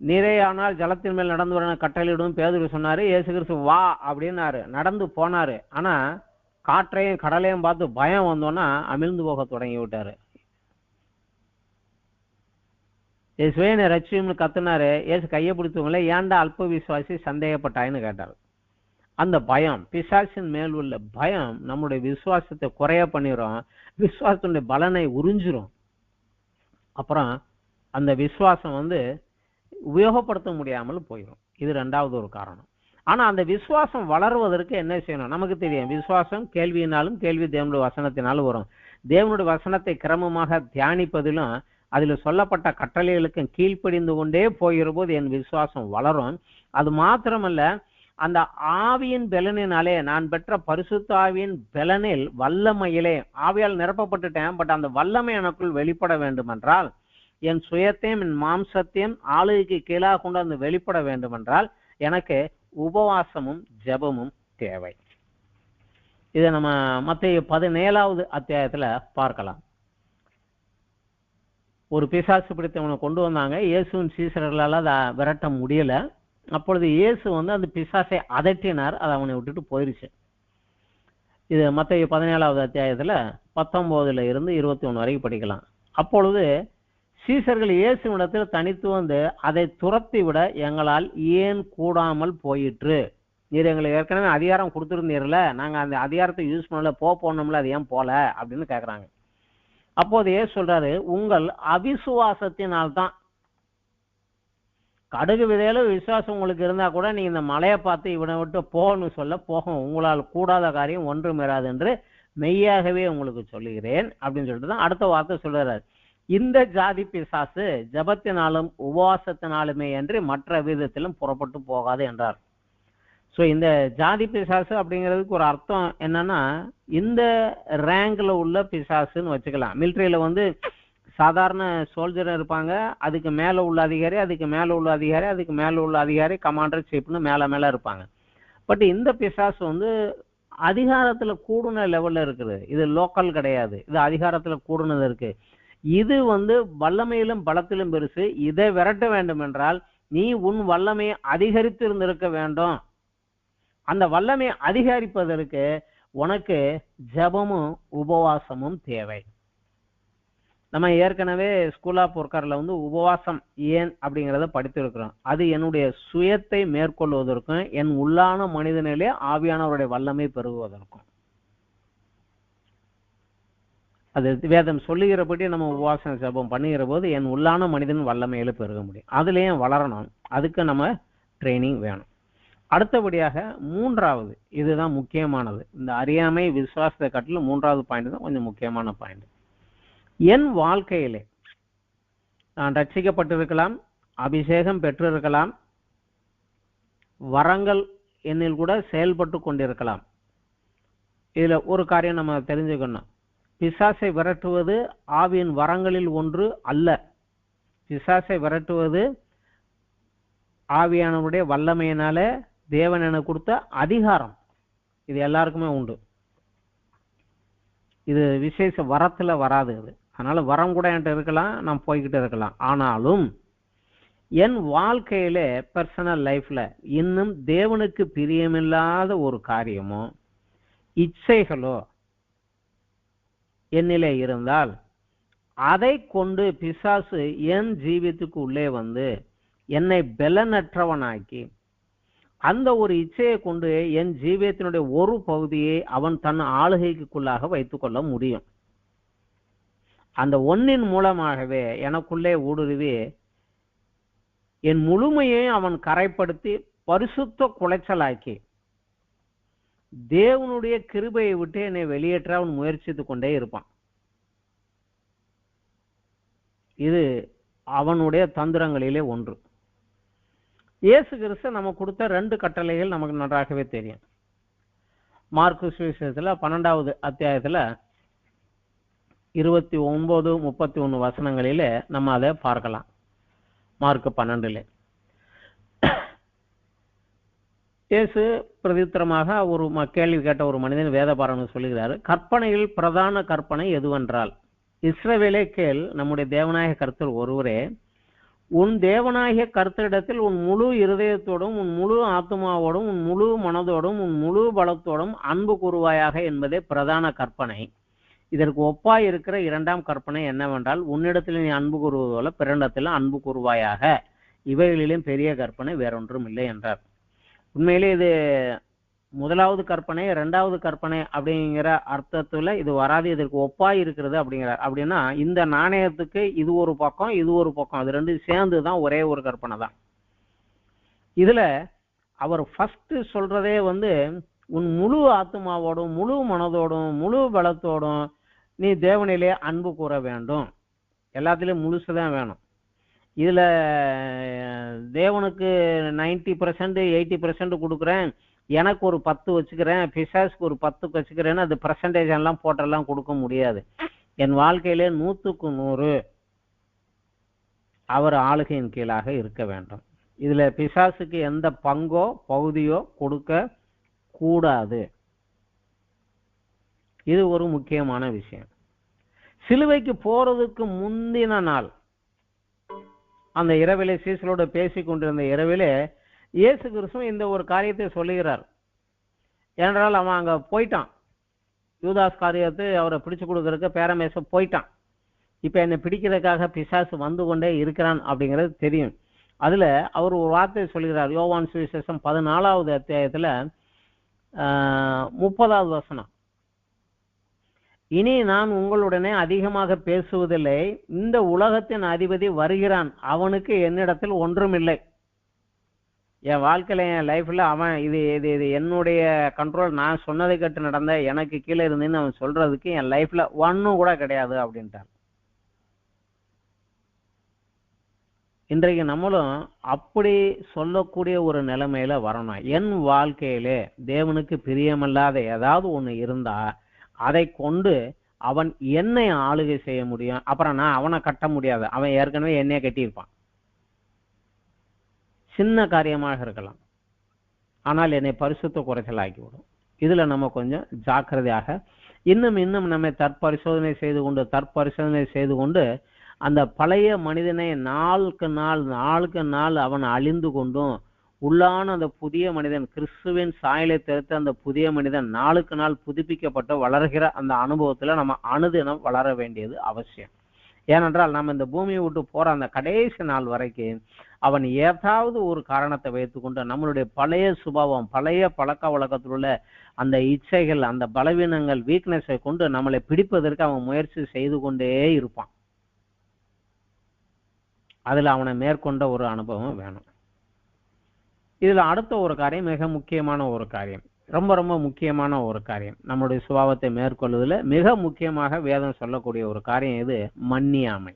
நீரேயானால் ஜலத்தின் மேல் நடந்து வர கட்டளையிடும் பேதுரு சொன்னாரு. இயேசு கிறிஸ்து வா அப்படின்னாரு, நடந்து போனாரு. ஆனா காற்றையும் கடலையும் பார்த்து பயம் வந்தோன்னா அமிழ்ந்து போக தொடங்கி விட்டாரு. இயேசுவே என்னை ரட்சியும்னு கத்துனாரு. இயேசு கையை பிடித்தவங்களே ஏன்டா அல்ப விசுவாசி சந்தேகப்பட்டாயின்னு கேட்டாரு. அந்த பயம், பிசாசின் மேல் உள்ள பயம் நம்முடைய விசுவாசத்தை குறைய பண்ணிரும், விசுவாசத்துடைய பலனை உறிஞ்சிரும். அப்புறம் அந்த விசுவாசம் உபயோகப்படுத்த முடியாமல் போயிடும். இது ரெண்டாவது ஒரு காரணம். ஆனா அந்த விசுவாசம் வளர்வதற்கு என்ன செய்யணும்? நமக்கு தெரியும், விசுவாசம் கேள்வியினாலும் கேள்வி தேவனுடைய வசனத்தினாலும் வரும். தேவனுடைய வசனத்தை கிரமமாக தியானிப்பதிலும் அதுல சொல்லப்பட்ட கட்டளைகளுக்கு கீழ்ப்படிந்து கொண்டே போகிற போது என் விசுவாசம் வளரும். அது மாத்திரமல்ல, அந்த ஆவியின் பலனினாலே நான் பெற்ற பரிசுத்த ஆவியின் பலனில் வல்லமையிலே ஆவியால் நிரப்பப்பட்டுட்டேன். பட் அந்த வல்லமை எனக்குள் வெளிப்பட வேண்டும் என்றால், என் சுயத்தையும் என் மாம்சத்தையும் ஆளுகைக்கு கீழாக கொண்டு வந்து வெளிப்பட வேண்டும் என்றால் எனக்கு உபவாசமும் ஜெபமும் தேவை. இதை நம்ம மத்தேயு 17வது அத்தியாயத்துல பார்க்கலாம். ஒரு பிசாசு பிடித்தவனை கொண்டு வந்தாங்க. இயேசுவின் சீசர்களால் அதை விரட்ட முடியல. அப்பொழுது இயேசு அந்த பிசாசை அதட்டினார். அதை அவனை விட்டுட்டு போயிருச்சு. இது மத்தேயு 17வது அத்தியாயத்துல 19ல இருந்து 21 வரைக்கும் படிக்கலாம். அப்பொழுது சீசர்கள் இயேசுவிடத்தில் தனித்து அதை துரத்தி விட எங்களால் ஏன் கூடாமல் போயிற்று? நீர் எங்களுக்கு ஏற்கனவே அதிகாரம் கொடுத்துருந்தீர்ல, நாங்க அந்த அதிகாரத்தை யூஸ் பண்ணல, போனோம்ல, அது ஏன் போல அப்படின்னு கேக்குறாங்க. அப்போது ஏன் சொல்றாரு, உங்கள் அவிசுவாசத்தினால்தான். கடுகு விதையில விசுவாசம் உங்களுக்கு இருந்தா கூட நீங்க இந்த மலையை பார்த்து இவனை விட்டு போன்னு சொல்ல போகும். உங்களால் கூடாத காரியம் ஒன்றும் இராது என்று மெய்யாகவே உங்களுக்கு சொல்லுகிறேன் அப்படின்னு சொல்லிட்டு தான் அடுத்த வார்த்தை சொல்றாரு. இந்த ஜாதி பிசாசு ஜபத்தினாலும் உபவாசத்தினாலுமே என்று மற்ற விதத்திலும் புறப்பட்டு போகாது என்றார். ஸோ இந்த ஜாதி பிசாசு அப்படிங்கிறதுக்கு ஒரு அர்த்தம் என்னன்னா, இந்த ரேங்க்ல உள்ள பிசாசுன்னு வச்சுக்கலாம். மிலிட்ரியில சாதாரண சோல்ஜர் இருப்பாங்க, அதுக்கு மேல உள்ள அதிகாரி, அதுக்கு மேல உள்ள அதிகாரி, அதுக்கு மேல உள்ள அதிகாரி, கமாண்டர் சீப்னு மேல மேல இருப்பாங்க. பட் இந்த பிசாசு அதிகாரத்துல கூடுன லெவல்ல இருக்குது. இது லோக்கல் கிடையாது, இது அதிகாரத்துல கூடுனது இருக்கு. இது வல்லமையிலும் பலத்திலும் பெருசு. இதை விரட்ட வேண்டும் என்றால் நீ உன் வல்லமையை அதிகரித்து இருந்திருக்க வேண்டும். அந்த வல்லமையை அதிகரிப்பதற்கு உனக்கு ஜபமும் உபவாசமும் தேவை. நம்ம ஏற்கனவே ஸ்கூல் ஆஃப் ஒர்க்கர்ல உபவாசம் ஏன் அப்படிங்கிறத படித்திருக்கிறோம். அது என்னுடைய சுயத்தை மேற்கொள்வதற்கும் என் உள்ளான மனிதனிலே ஆவியானவருடைய வல்லமை பெருகுவதற்கும். அது வேதம் சொல்லுகிறபடி நம்ம உபவாசம் ஜபம் பண்ணுகிற போது என் உள்ளான மனிதன் வல்லமையில பெருக முடியும். அதுலயும் வளரணும். அதுக்கு நம்ம ட்ரைனிங் வேணும். அடுத்தபடியாக மூன்றாவது, இதுதான் முக்கியமானது. இந்த அறியாமை விசுவாசத்தை காட்டிலும் மூன்றாவது பாயிண்ட் தான் கொஞ்சம் முக்கியமான பாயிண்ட். என் வாழ்க்கையிலே நான் ரட்சிக்கப்பட்டிருக்கலாம், அபிஷேகம் பெற்றிருக்கலாம், வரங்கள் என்னில் கூட செயல்பட்டு கொண்டிருக்கலாம். இதுல ஒரு காரியம் நம்ம தெரிஞ்சுக்கணும். பிசாசை விரட்டுவது ஆவியின் வரங்களில் ஒன்று அல்ல. பிசாசை விரட்டுவது ஆவியானவருடைய வல்லமையினால தேவன் எனக்கு கொடுத்த அதிகாரம். இது எல்லாருக்குமே உண்டு. இது விசேஷ வரத்துல வராது. அது அதனால வரம் கூட என்கிட்ட இருக்கலாம், நான் போய்கிட்டு இருக்கலாம். ஆனாலும் என் வாழ்க்கையில பர்சனல் லைஃப்ல இன்னும் தேவனுக்கு பிரியமில்லாத ஒரு காரியமோ இச்சைகளோ என்னிலே இருந்தால் அதை கொண்டு பிசாசு என் ஜீவியத்துக்கு உள்ளே என்னை பலனற்றவனாக்கி அந்த ஒரு இச்சையை கொண்டு என் ஜீவியத்தினுடைய ஒரு பகுதியை அவன் தன் ஆளுகைக்குள்ளாக வைத்துக் கொள்ள முடியும். அந்த ஒன்னின் மூலமாகவே எனக்குள்ளே ஊடுருவி என் முழுமையை அவன் கரைப்படுத்தி பரிசுத்த குலைச்சலாக்கி தேவனுடைய கிருபையை விட்டு என்னை வெளியேற்ற அவன் முயற்சித்து கொண்டே இருப்பான். இது அவனுடைய தந்திரங்களிலே ஒன்று. இயேசு கிறிஸ்து நம்ம கொடுத்த 2 கட்டளைகள் நமக்கு நன்றாகவே தெரியும். மார்க்கு சுவிசேஷத்துல 12வது அத்தியாயத்துல 29, 31 வசனங்களிலே நம்ம அதை பார்க்கலாம். மார்க்கு 12ல இயேசு பிரதித்திரமாக ஒரு கேள்வி கேட்ட ஒரு மனிதன் வேதபாரகன் சொல்லுகிறார், கற்பனையில் பிரதான கற்பனை எதுவென்றால், இஸ்ரவேலே கேள், நம்முடைய தேவனாகிய கர்த்தர் ஒருவரே, உன் தேவனாகிய கர்த்தரிடத்தில் உன் முழு இருதயத்தோடும் உன் முழு ஆத்மாவோடும் உன் முழு மனதோடும் உன் முழு பலத்தோடும் அன்பு கூறுவாயாக என்பதே பிரதான கற்பனை. இதற்கு ஒப்பாய் இருக்கிற 2ஆம் கற்பனை என்னவென்றால், உன்னிடத்தில் நீ அன்பு கூறுவது போல பிறனிடத்தில் அன்பு கூறுவாயாக. இவைகளிலும் பெரிய கற்பனை வேறொன்றும் இல்லை என்றார். உண்மையிலே இது முதலாவது கற்பனை 2வது கற்பனை அப்படிங்கிற அர்த்தத்துல இது வராது. இதற்கு ஒப்பாய் இருக்கிறது அப்படிங்கிறார். அப்படின்னா இந்த நாணயத்துக்கு இது ஒரு பக்கம், இது ஒரு பக்கம், அது 2 சேர்ந்துதான் ஒரே ஒரு கற்பனை தான். இதுல அவர் ஃபர்ஸ்ட் சொல்றதே உன் முழு ஆத்மாவோடும் முழு மனதோடும் முழு பலத்தோடும் நீ தேவனிலே அன்பு கூற வேண்டும். எல்லாத்திலையும் முழுசுதான் வேணும். இதுல தேவனுக்கு 90% 80% கொடுக்குறேன், எனக்கு ஒரு 10 வச்சுக்கிறேன், பிசாசுக்கு ஒரு 10 வச்சுக்கிறேன்னு அது பெர்சன்டேஜ் எல்லாம் போட்டெல்லாம் கொடுக்க முடியாது. என் வாழ்க்கையிலே 100க்கு 100 அவர் ஆளுகையின் கீழாக இருக்க வேண்டும். இதுல பிசாசுக்கு எந்த பங்கோ பகுதியோ கொடுக்க கூடாது. இது ஒரு முக்கியமான விஷயம். சிலுவைக்கு போறதுக்கு முந்தின நாள் அந்த இரவிலே சீசலோட பேசி கொண்டிருந்த இரவிலே இயேசு கிறிஸ்து இந்த ஒரு காரியத்தை சொல்லுகிறார். ஏனென்றால் அவன் அங்க போயிட்டான், யூதாஸ் காரியத்தை அவரை பிடிச்சு கொடுக்கறதுக்கு பேரமேச போயிட்டான். இப்ப என்னை பிடிக்கிறதுக்காக பிசாசு வந்து கொண்டே இருக்கிறான் அப்படிங்கிறது தெரியும். அதுல அவர் ஒரு வார்த்தை சொல்கிறார். யோவான் சுவிசேஷம் 14வது அத்தியாயத்துல 30வது வசனம், இனி நான் உங்களுடனே அதிகமாக பேசுவதில்லை, இந்த உலகத்தின் அதிபதி வருகிறான், அவனுக்கு என்னிடத்தில் ஒன்றுமில்லை. என் வாழ்க்கையில என் லைஃப்ல அவன் இது இது இது என்னுடைய கண்ட்ரோல், நான் சொன்னதை கேட்டு நடந்த எனக்கு கீழே இருந்துன்னு அவன் சொல்றதுக்கு என் லைஃப்ல ஒன்னும் கூட கிடையாது அப்படின்ட்டான். இன்றைக்கு நம்மளும் அப்படி சொல்லக்கூடிய ஒரு நிலைமையில வரணும். என் வாழ்க்கையிலே தேவனுக்கு பிரியமில்லாத ஏதாவது ஒண்ணு இருந்தா அதை கொண்டு அவன் என்னை ஆளுகை செய்ய முடியும். அப்புறம் நான் அவனை கட்ட முடியாது, அவன் ஏற்கனவே என்னைய கட்டியிருப்பான். சின்ன காரியமாக இருக்கலாம், ஆனால் என்னை பரிசுத்த குறைச்சல் ஆக்கிவிடும். இதுல நம்ம கொஞ்சம் ஜாக்கிரதையாக இன்னும் நம்மை தற்பரிசோதனை செய்து கொண்டு அந்த பழைய மனிதனை நாளுக்கு நாள் அவன் அழிந்து கொண்டும் உள்ளான அந்த புதிய மனிதன் கிறிஸ்துவின் சாயலை தெரிவித்த அந்த புதிய மனிதன் நாளுக்கு நாள் புதுப்பிக்கப்பட்டு வளர்கிற அந்த அனுபவத்துல நம்ம அனுதினம் வளர வேண்டியது அவசியம். ஏனென்றால் நம்ம இந்த பூமியை விட்டு போற அந்த கடைசி நாள் வரைக்கும் அவன் ஏதாவது ஒரு காரணத்தை வைத்துக்கொண்டு நம்மளுடைய பழைய சுபாவம், பழைய பழக்க வழக்கத்தில் உள்ள அந்த இச்சைகள், அந்த பலவீனங்கள், வீக்னஸை கொண்டு நம்மளை பிடிப்பதற்கு அவன் முயற்சி செய்து கொண்டே இருப்பான். அதுல அவனை மேற்கொண்ட ஒரு அனுபவம் வேணும். இதுல அடுத்த ஒரு காரியம், மிக முக்கியமான ஒரு காரியம், ரொம்ப முக்கியமான ஒரு காரியம், நம்முடைய சுபாவத்தை மேற்கொள்வதில் மிக முக்கியமாக வேதம் சொல்லக்கூடிய ஒரு காரியம் இது மன்னியாமை.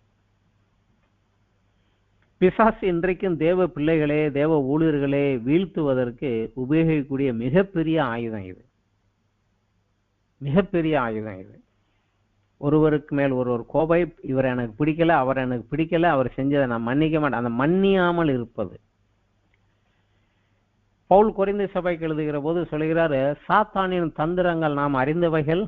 பிசாசு இன்றைக்கும் தேவ பிள்ளைகளே, தேவ ஊழியர்களே வீழ்த்துவதற்கு உபயோகிக்கக்கூடிய மிகப்பெரிய ஆயுதம் இது. மிகப்பெரிய ஆயுதம் இது. ஒருவருக்கு மேல் ஒருவர் கோபை, இவர் எனக்கு பிடிக்கல, அவர் எனக்கு பிடிக்கல, அவர் செஞ்சதை நான் மன்னிக்க மாட்டேன், அந்த மன்னியாமல் இருப்பது. பவுல் கொரிந்து சபைக்கு எழுதுகிற போது சொல்கிறாரு, சாத்தானின் தந்திரங்கள் நாம் அறிந்தவைகள்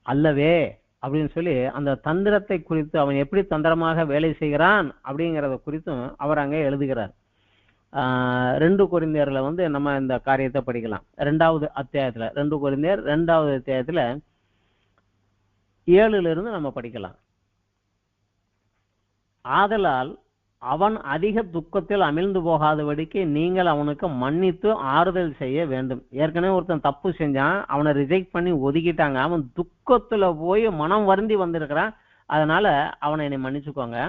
அல்லவே அப்படின்னு சொல்லி அந்த தந்திரத்தை குறித்து, அவன் எப்படி தந்திரமாக வேலை செய்கிறான் அப்படிங்கிறத குறித்தும் அவர் அங்கே எழுதுகிறார். 2 கொரிந்தியர்ல நம்ம இந்த காரியத்தை படிக்கலாம். 2வது அத்தியாயத்துல, 2 கொரிந்தியர் 2வது அத்தியாயத்துல 7 நம்ம படிக்கலாம். ஆதலால் அவன் அதிக துக்கத்தில் அமிழ்ந்து போகாதபடிக்கு நீங்கள் அவனுக்கு மன்னித்து ஆறுதல் செய்ய வேண்டும். ஏற்கனவே ஒருத்தன் தப்பு செஞ்சான், அவனை ரிஜெக்ட் பண்ணி ஒதுக்கிட்டாங்க, அவன் துக்கத்துல போய் மனம் வருந்தி வந்திருக்கிறான், அதனால அவனை என்னை மன்னிச்சுக்கோங்க.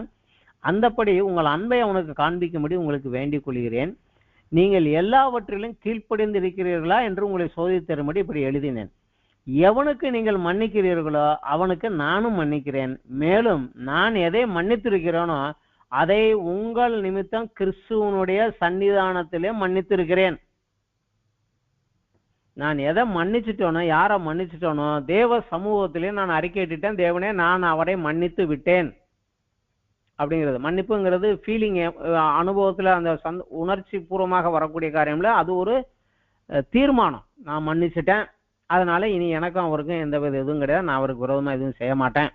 அந்தப்படி உங்கள் அன்பை அவனுக்கு காண்பிக்கும்படி உங்களுக்கு வேண்டிக் கொள்கிறேன். நீங்கள் எல்லாவற்றிலும் கீழ்ப்படிந்து இருக்கிறீர்களா என்று உங்களை சோதித்து தரும்படி இப்படி எழுதினேன். எவனுக்கு நீங்கள் மன்னிக்கிறீர்களோ அவனுக்கு நானும் மன்னிக்கிறேன். மேலும் நான் எதை மன்னித்திருக்கிறேனோ அதை உங்கள் நிமித்தம் கிறிஸ்துவனுடைய சன்னிதானத்திலே மன்னித்திருக்கிறேன். நான் எதை மன்னிச்சுட்டோனோ, யாரை மன்னிச்சுட்டோனோ தேவ சமூகத்திலே நான் அறிக்கையிட்டேன், தேவனே நான் அவரை மன்னித்து விட்டேன் அப்படிங்கிறது. மன்னிப்புங்கிறது ஃபீலிங், அனுபவத்துல அந்த உணர்ச்சி பூர்வமாக வரக்கூடிய காரியம்ல அது ஒரு தீர்மானம். நான் மன்னிச்சுட்டேன், அதனால இனி எனக்கும் அவருக்கும் எந்த வித எதுவும் கிடையாது, நான் அவருக்கு விரோதமா எதுவும் செய்ய மாட்டேன்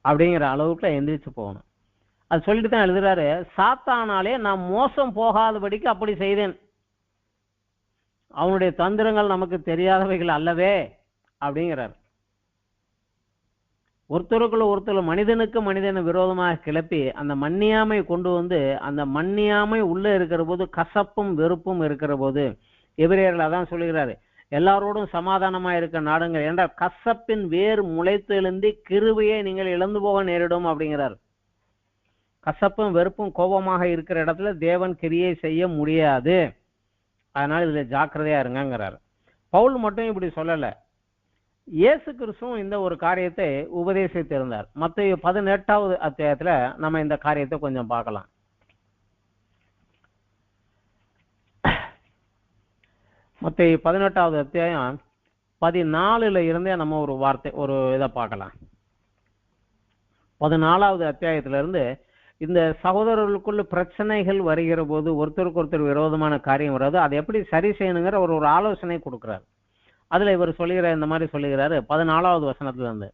அப்படிங்கிற அளவுக்குள்ள எந்திரிச்சு போகணும். அது சொல்லிட்டு தான் எழுதுறாரு, சாத்தானாலே நான் மோசம் போகாதபடிக்கு அப்படி செய்தேன், அவனுடைய தந்திரங்கள் நமக்கு தெரியாதவைகள் அல்லவே அப்படிங்கிறார். ஒருத்தருக்குள்ள ஒருத்தர் மனிதனுக்கு மனிதனை விரோதமாக கிளப்பி அந்த மன்னியாமை கொண்டு அந்த மன்னியாமை உள்ள இருக்கிற போது கசப்பும் வெறுப்பும் இருக்கிற போது, எபிரேயர்கள் அதான் சொல்லுகிறாரு, எல்லாரோடும் சமாதானமா இருக்க நாடுங்கள் என்றால் கசப்பின் வேர் முளைத்து எழுந்தி கிருபையை நீங்கள் இழந்து போக நேரிடும் அப்படிங்கிறார். கசப்பும் வெறுப்பும் கோபமாக இருக்கிற இடத்துல தேவன் கிரியை செய்ய முடியாது, அதனால இதுல ஜாக்கிரதையா இருங்கிறார். பவுல் மட்டும் இப்படி சொல்லல, இயேசு கிறிஸ்துவும் இந்த ஒரு காரியத்தை உபதேசித்திருந்தார். மத்தேயு 18வது அத்தியாயத்துல நம்ம இந்த காரியத்தை கொஞ்சம் பார்க்கலாம். மத்தேயு 18வது அத்தியாயம் 14ல இருந்தே நம்ம ஒரு இதை பார்க்கலாம். 14வது அத்தியாயத்துல இருந்து இந்த சகோதரர்களுக்குள்ள பிரச்சனைகள் வருகிற போது, ஒருத்தருக்கு ஒருத்தர் விரோதமான காரியம் வராது, அதை எப்படி சரி செய்யணுங்கிற ஒரு ஆலோசனை கொடுக்கிறார். அதுல இவர் சொல்லுகிறார், இந்த மாதிரி சொல்லுகிறாரு 14வது வசனத்துல இருந்து,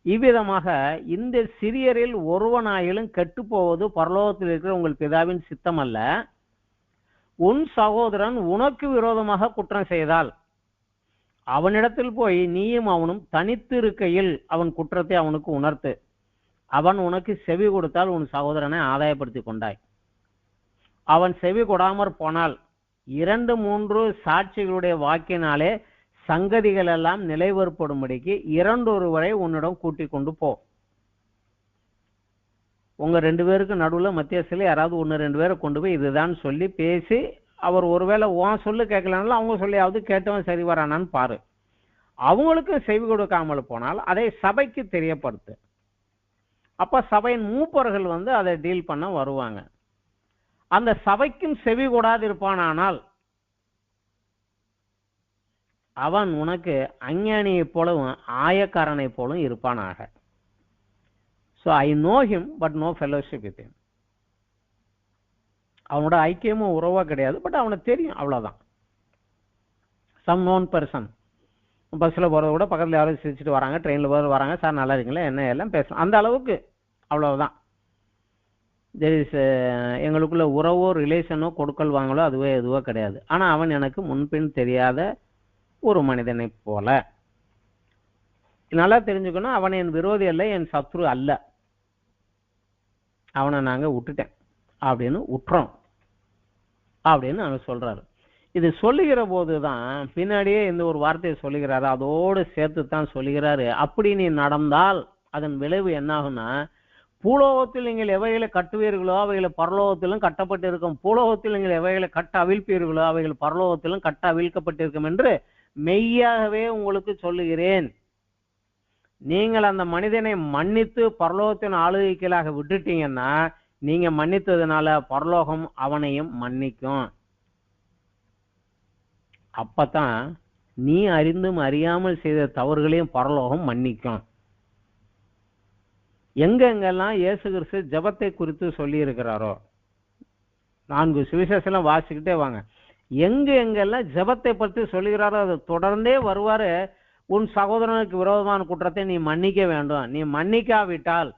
இவ்விதமாக இந்த சிறியரில் ஒருவனாயிலும் கெட்டு போவது பரலோகத்தில் இருக்கிற உங்கள் பிதாவின் சித்தம் அல்ல. உன் சகோதரன் உனக்கு விரோதமாக குற்றம் செய்தால் அவனிடத்தில் போய் நீயும் அவனும் தனித்து இருக்கையில் அவன் குற்றத்தை அவனுக்கு உணர்த்து. அவன் உனக்கு செவி கொடுத்தால் உன் சகோதரனை ஆதாயப்படுத்தி கொண்டாய். அவன் செவி கொடாமற் போனால் 2-3 சாட்சிகளுடைய வாக்கினாலே சங்கதிகள் எல்லாம் நிலைவற்படும்படிக்கு 2 உன்னிடம் கூட்டிக் கொண்டு போ. உங்க 2 பேருக்கு நடுவுல மத்தியஸ்தில யாராவது 1-2 பேரை கொண்டு போய் இதுதான் சொல்லி பேசி, அவர் ஒருவேளை உன் சொல்லு கேட்கலனாலும் அவங்க சொல்லியாவது கேட்டவன் சரி வரானான்னு பாரு. அவங்களுக்கு செவி கொடுக்காமல் போனால் அதை சபைக்கு தெரியப்படுத்து. அப்ப சபையின் மூப்பர்கள் அதை டீல் பண்ண வருவாங்க. அந்த சபைக்கும் செவி கொடாது இருப்பானால் அவன் உனக்கு அஞ்ஞானியை போலவும் ஆயக்காரனை போலும் இருப்பானாக. So I know him but no fellowship with him. அவனோட ஐக்கியமும் உறவா கிடையாது, பட் அவனுக்கு தெரியும், அவ்வளவுதான். Some known person. பஸ்ஸில் போகிறத கூட பக்கத்தில் யாரும் சிரிச்சுட்டு வராங்க, ட்ரெயினில் போகிறது வராங்க, சார் நல்லா இருக்கீங்களா என்ன எல்லாம் பேசலாம், அந்த அளவுக்கு. அவ்வளவுதான். எங்களுக்குள்ள உறவோ ரிலேஷனோ கொடுக்கல் வாங்கலோ அதுவோ எதுவோ கிடையாது. ஆனால் அவன் எனக்கு முன்பின் தெரியாத ஒரு மனிதனை போல. நல்லா தெரிஞ்சுக்கணும், அவன் என் விரோதி அல்ல, என் சத்ரு அல்ல. அவனை நாங்கள் விட்டுட்டேன் அப்படின்னு விட்டுறோம் அப்படின்னு அவர் சொல்றாரு. இது சொல்லுகிற போது தான் பின்னாடியே இந்த ஒரு வார்த்தையை சொல்லுகிறாரு, அதோடு சேர்த்து தான் சொல்லுகிறாரு. அப்படி நீ நடந்தால் அதன் விளைவு என்னாகும்னா, பூலோகத்தில் நீங்கள் எவைகளை கட்டுவீர்களோ அவைகளை பரலோகத்திலும் கட்டப்பட்டு இருக்கும், பூலோகத்தில் நீங்கள் எவைகளை கட்ட அவிழ்ப்பீர்களோ அவைகள் பரலோகத்திலும் கட்ட அவிழ்க்கப்பட்டிருக்கும் என்று மெய்யாகவே உங்களுக்கு சொல்லுகிறேன். நீங்கள் அந்த மனிதனை மன்னித்து பரலோகத்தின் ஆளுகைகளாக விட்டுட்டீங்கன்னா, நீங்க மன்னித்ததுனால பரலோகம் அவனையும் மன்னிக்கும். அப்பதான் நீ அறிந்தும் அறியாமல் செய்த தவறுகளையும் பரலோகம் மன்னிக்கும். எங்கெங்கெல்லாம் இயேசு கிறிஸ்து ஜெபத்தை குறித்து சொல்லி இருக்கிறாரோ, 4 சுவிசேஷம் வாசிக்கிட்டே வாங்க, எங்கெங்கெல்லாம் ஜெபத்தை பற்றி சொல்லுகிறாரோ அதை தொடர்ந்தே வருவாரு. உன் சகோதரனுக்கு விரோதமான குற்றத்தை நீ மன்னிக்க வேண்டும், நீ மன்னிக்காவிட்டால்,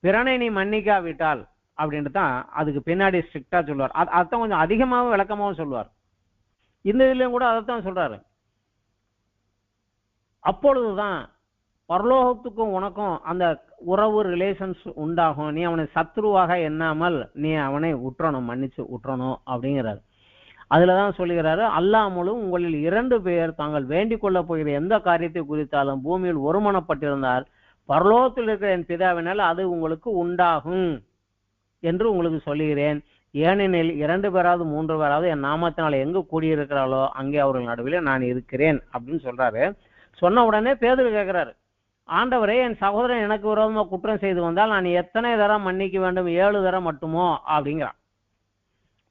பிறனை நீ மன்னிக்காவிட்டால் அப்படின்ட்டு தான் அதுக்கு பின்னாடி ஸ்ட்ரிக்டா சொல்லுவார். அதான் கொஞ்சம் அதிகமாகவும் விளக்கமாகவும் சொல்லுவார். இந்த இதுலயும் கூட அதைத்தான் சொல்றாரு. அப்பொழுதுதான் பரலோகத்துக்கும் உனக்கும் அந்த உறவு ரிலேஷன்ஸ் உண்டாகும். நீ அவனை சத்ருவாக எண்ணாமல் நீ அவனை உற்றணும், மன்னிச்சு உற்றணும் அப்படிங்கிறாரு. அதுலதான் சொல்லுகிறாரு, அல்லாமலும் உங்களில் 2 பேர் தாங்கள் வேண்டிக் கொள்ள போகிற எந்த காரியத்தை குறித்தாலும் பூமியில் ஒருமனப்பட்டிருந்தால் பரலோகத்தில் இருக்கிற என் பிதாவினால் அது உங்களுக்கு உண்டாகும் என்று உங்களுக்கு சொல்லுகிறேன். ஏனெனில் 2 பேராவது 3 பேராவது என் நாமத்தினால எங்கு கூடியிருக்கிறாளோ அங்கே அவர்கள் நடுவில் நான் இருக்கிறேன் அப்படின்னு சொல்றாரு. சொன்ன உடனே பேதுரு கேட்கிறாரு, ஆண்டவரே, என் சகோதரன் எனக்கு விரோதமாக குற்றம் செய்து வந்தால் நான் எத்தனை தரம் மன்னிக்க வேண்டும்? 7 தரம் மட்டுமோ அப்படிங்கிறான்.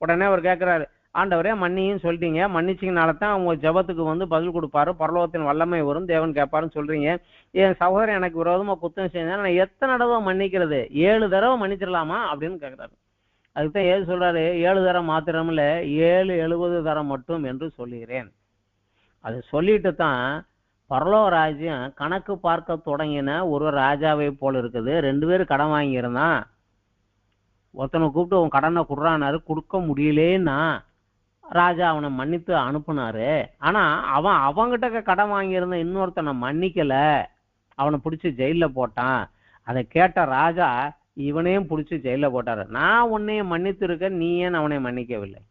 உடனே அவர் கேட்கிறாரு, ஆண்டவரே மன்னின்னு சொல்லிட்டீங்க, மன்னிச்சிங்கனால தான் உங்க ஜபத்துக்கு பதில் கொடுப்பாரு, பரலோகத்தின் வல்லமை வரும், தேவன் கேட்பாருன்னு சொல்றீங்க. என் சகோதரன் எனக்கு விரோதமா குற்றம் செஞ்சா நான் எத்தனை தடவை மன்னிக்கிறது? 7 தடவை மன்னிச்சிடலாமா அப்படின்னு கேட்கிறாரு. அதுக்குதான் ஏது சொல்றாரு, 7 தரம் மாத்திரம் இல்ல, 7 70 தரம் மட்டும் என்று சொல்லுகிறேன். அது சொல்லிட்டு தான் பரலோக ராஜ்யம் கணக்கு பார்க்க தொடங்கின ஒரு ராஜாவை போல இருக்குது. 2 பேரும் கடன் வாங்கியிருந்தான். ஒருத்தனை கூப்பிட்டு உன் கடனை குடுறானாரு, கொடுக்க முடியலேன்னா ராஜா அவனை மன்னித்து அனுப்புனாரு. ஆனா அவன் அவங்கிட்ட கடன் வாங்கியிருந்த இன்னொருத்தனை மன்னிக்கல, அவனை பிடிச்சி ஜெயில போட்டான். அதை கேட்ட ராஜா இவனையும் பிடிச்சி ஜெயில போட்டாரு. நான் உன்னையும் மன்னித்து இருக்க, நீ ஏன் அவனை மன்னிக்கவில்லை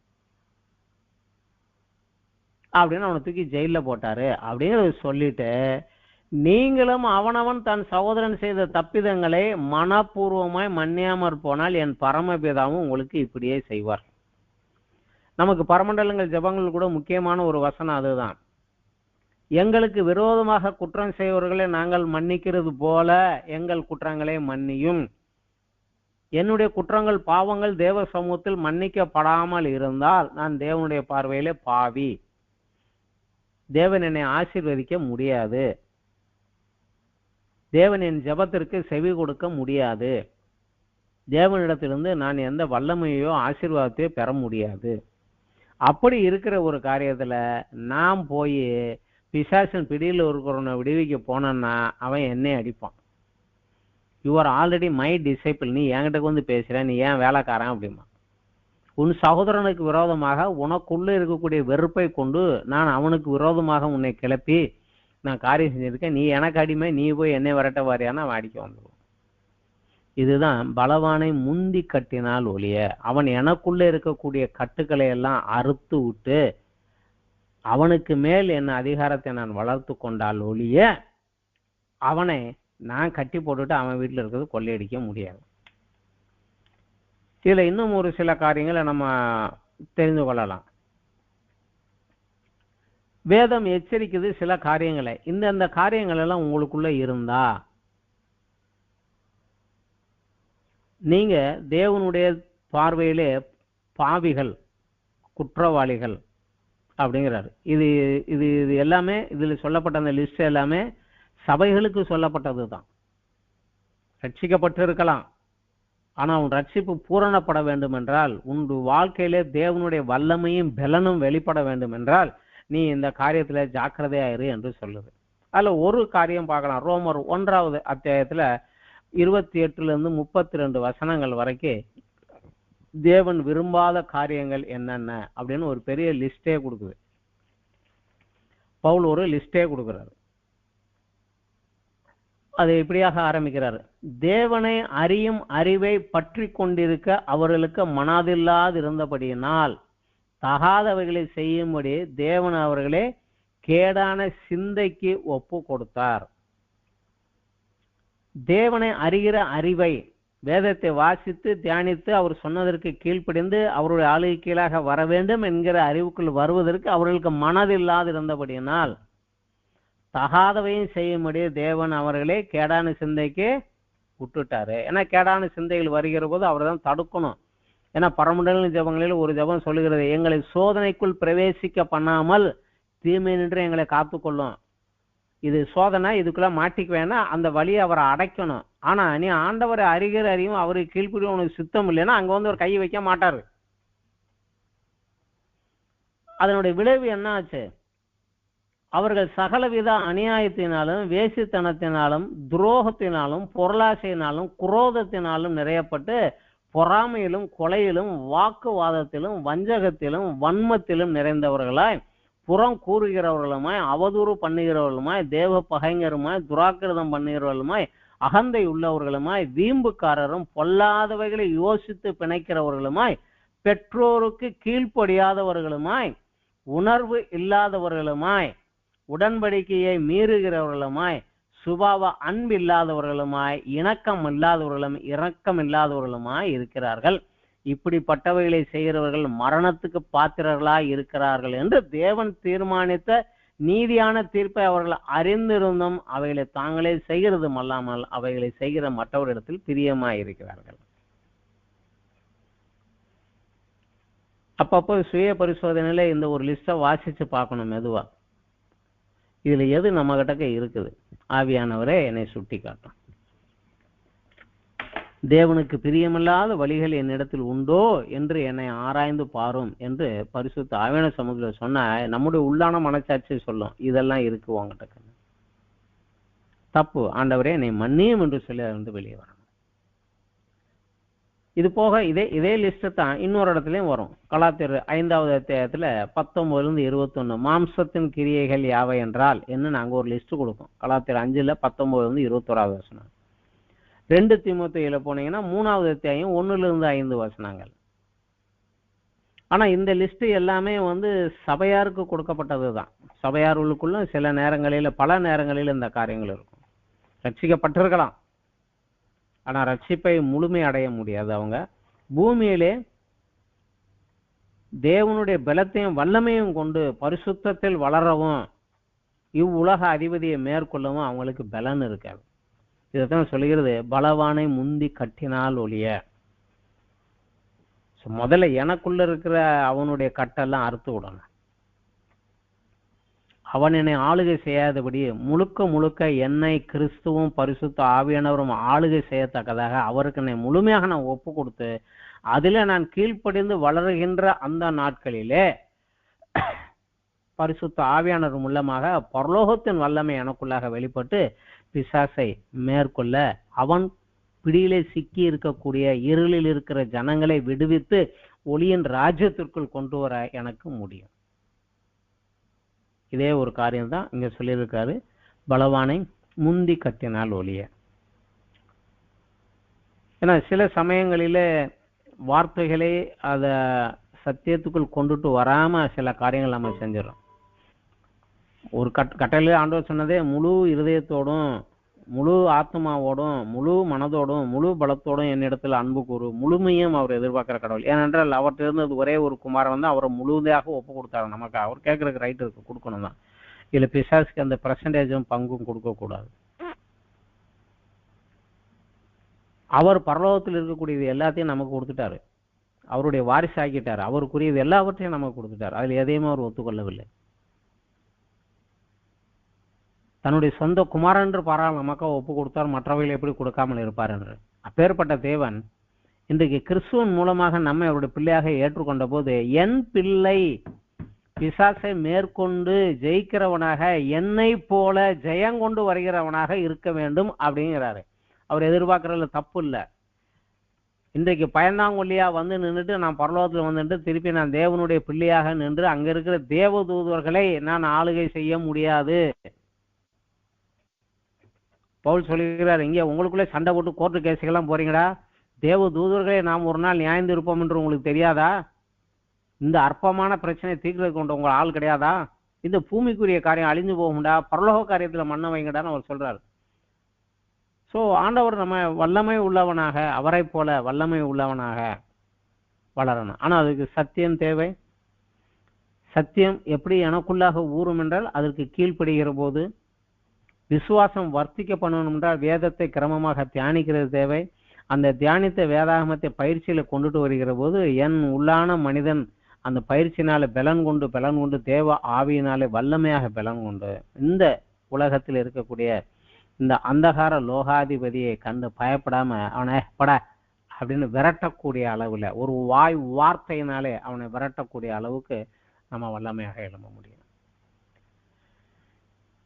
அப்படின்னு அவனை தூக்கி ஜெயில போட்டாரு அப்படிங்கிறத சொல்லிட்டு, நீங்களும் அவனவன் தன் சகோதரன் செய்த தப்பிதங்களை மனப்பூர்வமாய் மன்னியாமற் போனால் என் பரமபிதாவும் உங்களுக்கு இப்படியே செய்வார். நமக்கு பரமண்டலங்கள் ஜபங்கள் கூட முக்கியமான ஒரு வசனம் அதுதான். எங்களுக்கு விரோதமாக குற்றம் செய்வர்களை நாங்கள் மன்னிக்கிறது போல எங்கள் குற்றங்களை மன்னியும். என்னுடைய குற்றங்கள் பாவங்கள் தேவ சமூகத்தில் மன்னிக்கப்படாமல் இருந்தால் நான் தேவனுடைய பார்வையிலே பாவி, தேவன் என்னை ஆசீர்வதிக்க முடியாது, தேவன் என் ஜபத்திற்கு செவி கொடுக்க முடியாது, தேவனிடத்திலிருந்து நான் எந்த வல்லமையோ ஆசீர்வாதத்தையோ பெற முடியாது. அப்படி இருக்கிற ஒரு காரியத்துல நான் போய் பிசாசின் பிடியில் இருக்கிறவனை விடுவிக்க போனேன்னா அவன் என்னை அடிப்பான். You are already my disciple, நீ என்கிட்ட பேசுற, நீ ஏன் வேலைக்காரன் அப்படிமா. உன் சகோதரனுக்கு விரோதமாக உனக்குள்ள இருக்கக்கூடிய வெறுப்பை கொண்டு நான் அவனுக்கு விரோதமாக உன்னை கிளப்பி நான் காரியம் செஞ்சிருக்கேன், நீ எனக்கு அடிமை, நீ போய் என்னை விரட்ட வாரியானா அவன் அடிக்க வந்துடுவான். இதுதான் பலவானை முந்தி கட்டினால் ஒழிய அவன் எனக்குள்ள இருக்கக்கூடிய கட்டுக்களை எல்லாம் அறுத்து விட்டு அவனுக்கு மேல் என்ன அதிகாரத்தை நான் வளர்த்து கொண்டால் ஒழிய அவனை நான் கட்டி போட்டுட்டு அவன் வீட்டில் இருக்கிறது கொள்ளையடிக்க முடியாது. இதுல இன்னும் ஒரு சில காரியங்களை நம்ம தெரிந்து கொள்ளலாம். வேதம் எச்சரிக்குது சில காரியங்களை, இந்த காரியங்கள் எல்லாம் உங்களுக்குள்ள இருந்தா நீங்க தேவனுடைய பார்வையிலே பாவிகள், குற்றவாளிகள் அப்படிங்கிறாரு. இது இது இது எல்லாமே இதுல சொல்லப்பட்ட அந்த லிஸ்ட் எல்லாமே சபைகளுக்கு சொல்லப்பட்டது தான். ரட்சிக்கப்பட்டு இருக்கலாம், ஆனா உன் ரட்சிப்பு பூரணப்பட வேண்டும் என்றால், உன் வாழ்க்கையிலே தேவனுடைய வல்லமையும் பலனும் வெளிப்பட வேண்டும் என்றால் நீ இந்த காரியத்துல ஜாக்கிரதையாயிரு என்று சொல்லுது. அதுல ஒரு காரியம் பார்க்கலாம். ரோமர் 1வது அத்தியாயத்துல 28 32 வசனங்கள் வரைக்கும் தேவன் விரும்பாத காரியங்கள் என்னென்ன அப்படின்னு ஒரு பெரிய லிஸ்டே கொடுக்குது. பவுல் ஒரு லிஸ்டே கொடுக்கிறாரு. அது இப்படியாக ஆரம்பிக்கிறாரு. தேவனை அறியும் அறிவை பற்றி கொண்டிருக்க அவர்களுக்கு மனதில்லாது இருந்தபடியினால் தகாதவைகளை செய்யும்படி தேவன் அவர்களே கேடான சிந்தைக்கு ஒப்பு கொடுத்தார். தேவனை அறிகிற அறிவை, வேதத்தை வாசித்து தியானித்து அவர் சொன்னதற்கு கீழ்ப்படிந்து அவருடைய ஆளுகை கீழாக வர வேண்டும் என்கிற அறிவுக்குள் வருவதற்கு அவர்களுக்கு மனதில்லாது இருந்தபடியினால் தகாதவையும் செய்யும்படி தேவன் அவர்களே கேடான சிந்தைக்கு விட்டுட்டாரு. ஏன்னா கேடான சிந்தைகள் வருகிற போது அவர் தான் தடுக்கணும். ஏன்னா பரமண்டல ஜபங்களில் ஒரு ஜபம் சொல்லுகிறது, எங்களை சோதனைக்குள் பிரவேசிக்க பண்ணாமல் தீமை நின்று எங்களை காத்துக்கொள்ளும். இது சோதனை, இதுக்குள்ள மாட்டிக்க வேணா, அந்த வழியை அவரை அடைக்கணும். ஆனா நீ ஆண்டவரை அறிகிற அறியும் அவருக்கு கீழ்ப்படியும் உனக்கு சித்தம் இல்லைன்னா அங்க வந்து ஒரு கையை வைக்க மாட்டாரு. அதனுடைய விளைவு என்ன ஆச்சு? அவர்கள் சகலவித அநியாயத்தினாலும் வேசித்தனத்தினாலும் துரோகத்தினாலும் பொருளாசையினாலும் குரோதத்தினாலும் நிறையப்பட்டு பொறாமையிலும் கொலையிலும் வாக்குவாதத்திலும் வஞ்சகத்திலும் வன்மத்திலும் நிறைந்தவர்களாய் புறம் கூறுகிறவர்களுமாய் அவதூறு பண்ணுகிறவர்களுமாய் தேவ பகைஞருமாய் துராக்கிரதம் பண்ணுகிறவர்களுமாய் அகந்தை உள்ளவர்களுமாய் வீம்புக்காரரும் பொல்லாதவைகளை யோசித்து பிணைக்கிறவர்களுமாய் பெற்றோருக்கு கீழ்ப்படியாதவர்களுமாய் உணர்வு இல்லாதவர்களுமாய் உடன்படிக்கையை மீறுகிறவர்களுமாய் சுபாவ அன்பு இல்லாதவர்களுமாய் இணக்கம் இல்லாதவர்களுமாய் இருக்கிறார்கள். இப்படிப்பட்டவைகளை செய்கிறவர்கள் மரணத்துக்கு பாத்திரர்களாய் இருக்கிறார்கள் என்று தேவன் தீர்மானித்த நீதியான தீர்ப்பை அவர்கள் அறிந்திருந்தும் அவைகளை தாங்களே செய்கிறதும் அல்லாமல் அவைகளை செய்கிற மற்றவரிடத்தில் பிரியமாய் இருக்கிறார்கள். அப்பப்போ சுய பரிசோதனையில இந்த ஒரு லிஸ்ட்டை வாசிச்சு பார்க்கணும் மெதுவா. இதுல எது நம்ம கிட்ட இருக்குது? ஆவியானவரே என்னை சுட்டி காட்டும். தேவனுக்கு பிரியமில்லாத வழிகள் என்னிடத்தில் உண்டோ என்று என்னை ஆராய்ந்து பாரும் என்று பரிசுத்த ஆவியான சமூகத்தில் சொன்ன நம்முடைய உள்ளான மனச்சாட்சி சொல்லும், இதெல்லாம் இருக்கு உங்ககிட்ட, தப்பு, ஆண்டவரே என்னை மன்னியும் என்று சொல்லி அதிலிருந்து வெளியே வரணும். இது போக இதே லிஸ்ட் தான் இன்னொரு இடத்துலயும் வரும். கலாத்தியர் 5வது அத்தியாயத்துல 19 21 மாம்சத்தின் கிரியைகள் யாவை என்றால் என்ன நாங்க ஒரு லிஸ்ட் கொடுப்போம். கலாத்தியர் 5 19 21 வசனம். 2 தீமோத்தேயுல போனீங்கன்னா 3வது அத்தியாயம் 1 வசனங்கள். ஆனா இந்த லிஸ்ட் எல்லாமே சபையாருக்கு கொடுக்கப்பட்டது தான். சபையார்களுக்குள்ள சில நேரங்களில பல நேரங்களில் இந்த காரியங்கள் இருக்கும். ரட்சிக்கப்பட்டிருக்கலாம், ஆனா ரட்சிப்பை முழுமை அடைய முடியாது. அவங்க பூமியிலே தேவனுடைய பலத்தையும் வல்லமையும் கொண்டு பரிசுத்தத்தில் வளரவும் இவ்வுலக அதிபதியை மேற்கொள்ளவும் அவங்களுக்கு பலன் இருக்காது. இதைத்தான் சொல்லுகிறது, பலவானை முந்தி கட்டினால் ஒழிய. முதல்ல எனக்குள்ள இருக்கிற அவனுடைய கட்டெல்லாம் அறுத்து விடணும். அவன் என்னை ஆளுகை செய்யாதபடி முழுக்க என்னை கிறிஸ்துவும் பரிசுத்த ஆவியானவரும் ஆளுகை செய்யத்தக்கதாக அவருக்கு என்னை முழுமையாக நான் ஒப்பு கொடுத்து அதில் நான் கீழ்ப்படிந்து வளருகின்ற அந்த நாட்களிலே பரிசுத்த ஆவியானவர் மூலமாக பரலோகத்தின் வல்லமை எனக்குள்ளாக வெளிப்பட்டு பிசாசை மேற்கொள்ள அவன் பிடியிலே சிக்கி இருக்கக்கூடிய இருளில் இருக்கிற ஜனங்களை விடுவித்து ஒளியின் ராஜ்யத்திற்குள் கொண்டு வர எனக்கு முடியும். இதே ஒரு காரியம் தான் இங்க சொல்லியிருக்காரு, பலவானை முந்தி கட்டினால் ஒழிய. ஏன்னா சில சமயங்களில வார்த்தைகளே அத சத்தியத்துக்குள் கொண்டுட்டு வராம சில காரியங்கள் நம்ம செஞ்சிடறோம். ஒரு கட்டளையில ஆண்டவர் சொன்னதே முழு இருதயத்தோடும் முழு ஆத்மாவோடும் முழு மனதோடும் முழு பலத்தோடும் என்னிடத்துல அன்பு கூறு. முழுமையும் அவர் எதிர்பார்க்கிற கடவுள். ஏனென்றால் அவர்கிட்ட இருந்தது ஒரே ஒரு குமாரன் அவரை முழுமையாக ஒப்பு கொடுத்தாரு. நமக்கு அவர் கேட்கறதுக்கு ரைட் இருக்கு, கொடுக்கணும் தான். இதுல பிசாசுக்கு அந்த பெர்சன்டேஜும் பங்கும் கொடுக்க கூடாது. அவர் பரலோகத்தில் இருக்கக்கூடியது எல்லாத்தையும் நமக்கு கொடுத்துட்டாரு. அவருடைய வாரிசு ஆக்கிட்டாரு. அவருக்குரியது எல்லாவற்றையும் நமக்கு கொடுத்துட்டாரு. அதுல எதையுமே அவர் ஒத்துக்கொள்ளவில்லை. தன்னுடைய சொந்த குமாரன் என்று பாராள் நமக்கு ஒப்பு கொடுத்தார், மற்றவைகளை எப்படி கொடுக்காமல் இருப்பார் என்று. அப்பேற்பட்ட தேவன் இன்றைக்கு கிறிஸ்துவின் மூலமாக நம்மை அவருடைய பிள்ளையாக ஏற்றுக்கொண்ட போது என் பிள்ளை பிசாசை மேற்கொண்டு ஜெயிக்கிறவனாக என்னை போல ஜெயங்கொண்டு வருகிறவனாக இருக்க வேண்டும் அப்படிங்கிறாரு. அவர் எதிர்பார்க்கறதுல தப்பு இல்லை. இன்றைக்கு பயந்தாங்கொல்லியா வந்து நின்றுட்டு நான் பரலோகத்தில் வந்துட்டு திருப்பி நான் தேவனுடைய பிள்ளையாக நின்று அங்க இருக்கிற தேவ தூதர்களை நான் ஆளுகை செய்ய முடியாது. பவுல் சொல்லுகிறார், இங்கே உங்களுக்குள்ளே சண்டை போட்டு கோர்ட்டு கேஸுக்கெல்லாம் போறீங்கடா, தேவ தூதர்களை நாம் ஒரு நாள் நியாயம் இருப்போம் என்று உங்களுக்கு தெரியாதா? இந்த அற்பமான பிரச்சனையை தீர்க்கிறது கொண்ட உங்கள் ஆள் கிடையாதா? இந்த பூமிக்குரிய காரியம் அழிஞ்சு போகும்டா, பரலோக காரியத்துல மண்ணை வைங்கடான்னு அவர் சொல்றாரு. ஸோ ஆண்டவர் நம்ம வல்லமை உள்ளவனாக, அவரை போல வல்லமை உள்ளவனாக வளரணும். ஆனா அதுக்கு சத்தியம் தேவை. சத்தியம் எப்படி எனக்குள்ளாக ஊறும் என்றால் அதற்கு கீழ்ப்படுகிற போது, விசுவாசம் வர்த்திக்க பண்ணணும் என்றால் வேதத்தை கிரமமாக தியானிக்கிறது தேவை. அந்த தியானித்த வேதாகமத்தை பயிற்சியில கொண்டுட்டு வருகிற போது என் உள்ளான மனிதன் அந்த பயிற்சினால பலன் கொண்டு தேவ ஆவியினாலே வல்லமையாக பலன் கொண்டு இந்த உலகத்தில் இருக்கக்கூடிய இந்த அந்தகார லோகாதிபதியை கண்டு பயப்படாம அவனை பட அப்படின்னு விரட்டக்கூடிய அளவுல ஒரு வார்த்தையினாலே அவனை விரட்டக்கூடிய அளவுக்கு நம்ம வல்லமையாக எழும்ப முடியும்.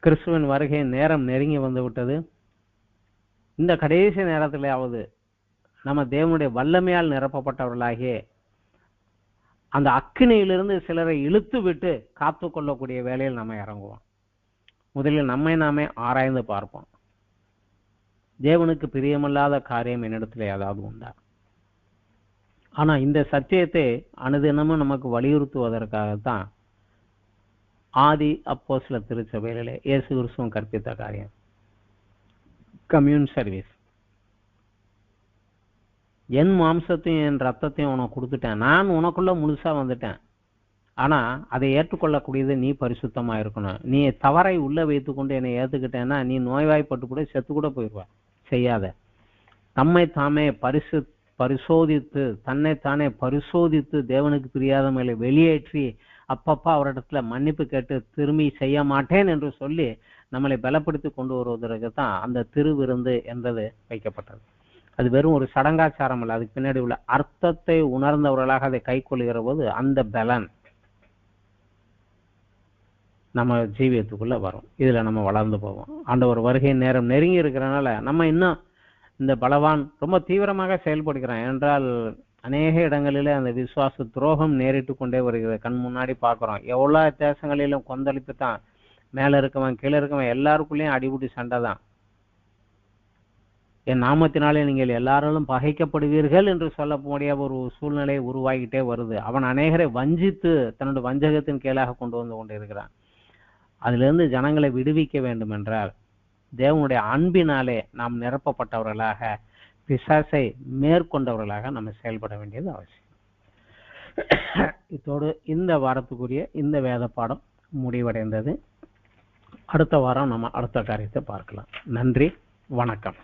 கிறிஸ்துவின் வருகை நேரம் நெருங்கி வந்து விட்டது. இந்த கடைசி நேரத்திலாவது நம்ம தேவனுடைய வல்லமையால் நிரப்பப்பட்டவர்களாகிய அந்த அக்கினியிலிருந்து சிலரை இழுத்து விட்டு காத்து கொள்ளக்கூடிய வேலையில் நம்ம இறங்குவோம். முதலில் நம்மை நாமே ஆராய்ந்து பார்ப்போம். தேவனுக்கு பிரியமில்லாத காரியம் என்னிடத்துல ஏதாவது உண்டா? ஆனா இந்த சத்தியத்தை அனுதினமும் நமக்கு வலியுறுத்துவதற்காகத்தான் ஆதி அப்போஸ்தல திருச்சபையிலே இயேசு கிறிஸ்துவும் கற்பித்த காரியம் கம்யூன் சர்வீஸ். என் மாம்சத்தையும் என் ரத்தத்தையும் உனக்கு கொடுத்துட்டேன், நான் உனக்குள்ள முழுசா வந்துட்டேன். ஆனா அதை ஏற்றுக்கொள்ளக்கூடியது நீ பரிசுத்தமா இருக்கணும். நீ தவறை உள்ள வைத்துக்கொண்டு என்னை ஏத்துக்கிட்டேன்னா நீ நோய்வாய்ப்பட்டு கூட செத்து கூட போயிடுவ. செய்யாத. தம்மை தாமே பரிசோதித்து தன்னைத்தானே பரிசோதித்து தேவனுக்கு பிரியாத மேலே வெளியேற்றி அப்பப்பா அவரிடத்துல மன்னிப்பு கேட்டு திரும்பி செய்ய மாட்டேன் என்று சொல்லி நம்மளை பலப்படுத்தி கொண்டு வருவதற்கு தான் அந்த திருவிருந்து என்றது வைக்கப்பட்டது. அது வெறும் ஒரு சடங்காச்சாரம் அல்ல. அதுக்கு பின்னாடி உள்ள அர்த்தத்தை உணர்ந்தவர்களாக அதை கை கொள்ளுகிற போது அந்த பலன் நம்ம ஜீவியத்துக்குள்ள வரும். இதுல நம்ம வளர்ந்து போவோம். ஆண்டவர் வருகை நேரம் நெருங்கி இருக்கிறனால நம்ம இன்னும் இந்த பலவான் ரொம்ப தீவிரமாக செயல்படுகிறான் என்றால் அநேக இடங்களிலே அந்த விசுவாச துரோகம் நேரிட்டு கொண்டே வருகிறது. கண் முன்னாடி பார்க்கிறோம். எவ்வளவு தேசங்களிலும் கொந்தளிப்பு தான். மேல இருக்கவன் கீழே இருக்கவன் எல்லாருக்குள்ளேயும் அடிபுடி சண்டை தான். என் நாமத்தினாலே நீங்கள் எல்லாராலும் பகைக்கப்படுவீர்கள் என்று சொல்லக்கூடிய ஒரு சூழ்நிலை உருவாகிட்டே வருது. அவன் அநேகரை வஞ்சித்து தன்னுடைய வஞ்சகத்தின் கீழாக கொண்டு வந்து கொண்டிருக்கிறான். அதிலிருந்து ஜனங்களை விடுவிக்க வேண்டும் என்றால் தேவனுடைய அன்பினாலே நாம் நிரப்பப்பட்டவர்களாக பிசாசை மேற்கொண்டவர்களாக நம்ம செயல்பட வேண்டியது அவசியம். இதோடு இந்த வாரத்துக்குரிய இந்த வேத பாடம் முடிவடைந்தது. அடுத்த வாரம் நம்ம அடுத்த காரியத்தை பார்க்கலாம். நன்றி, வணக்கம்.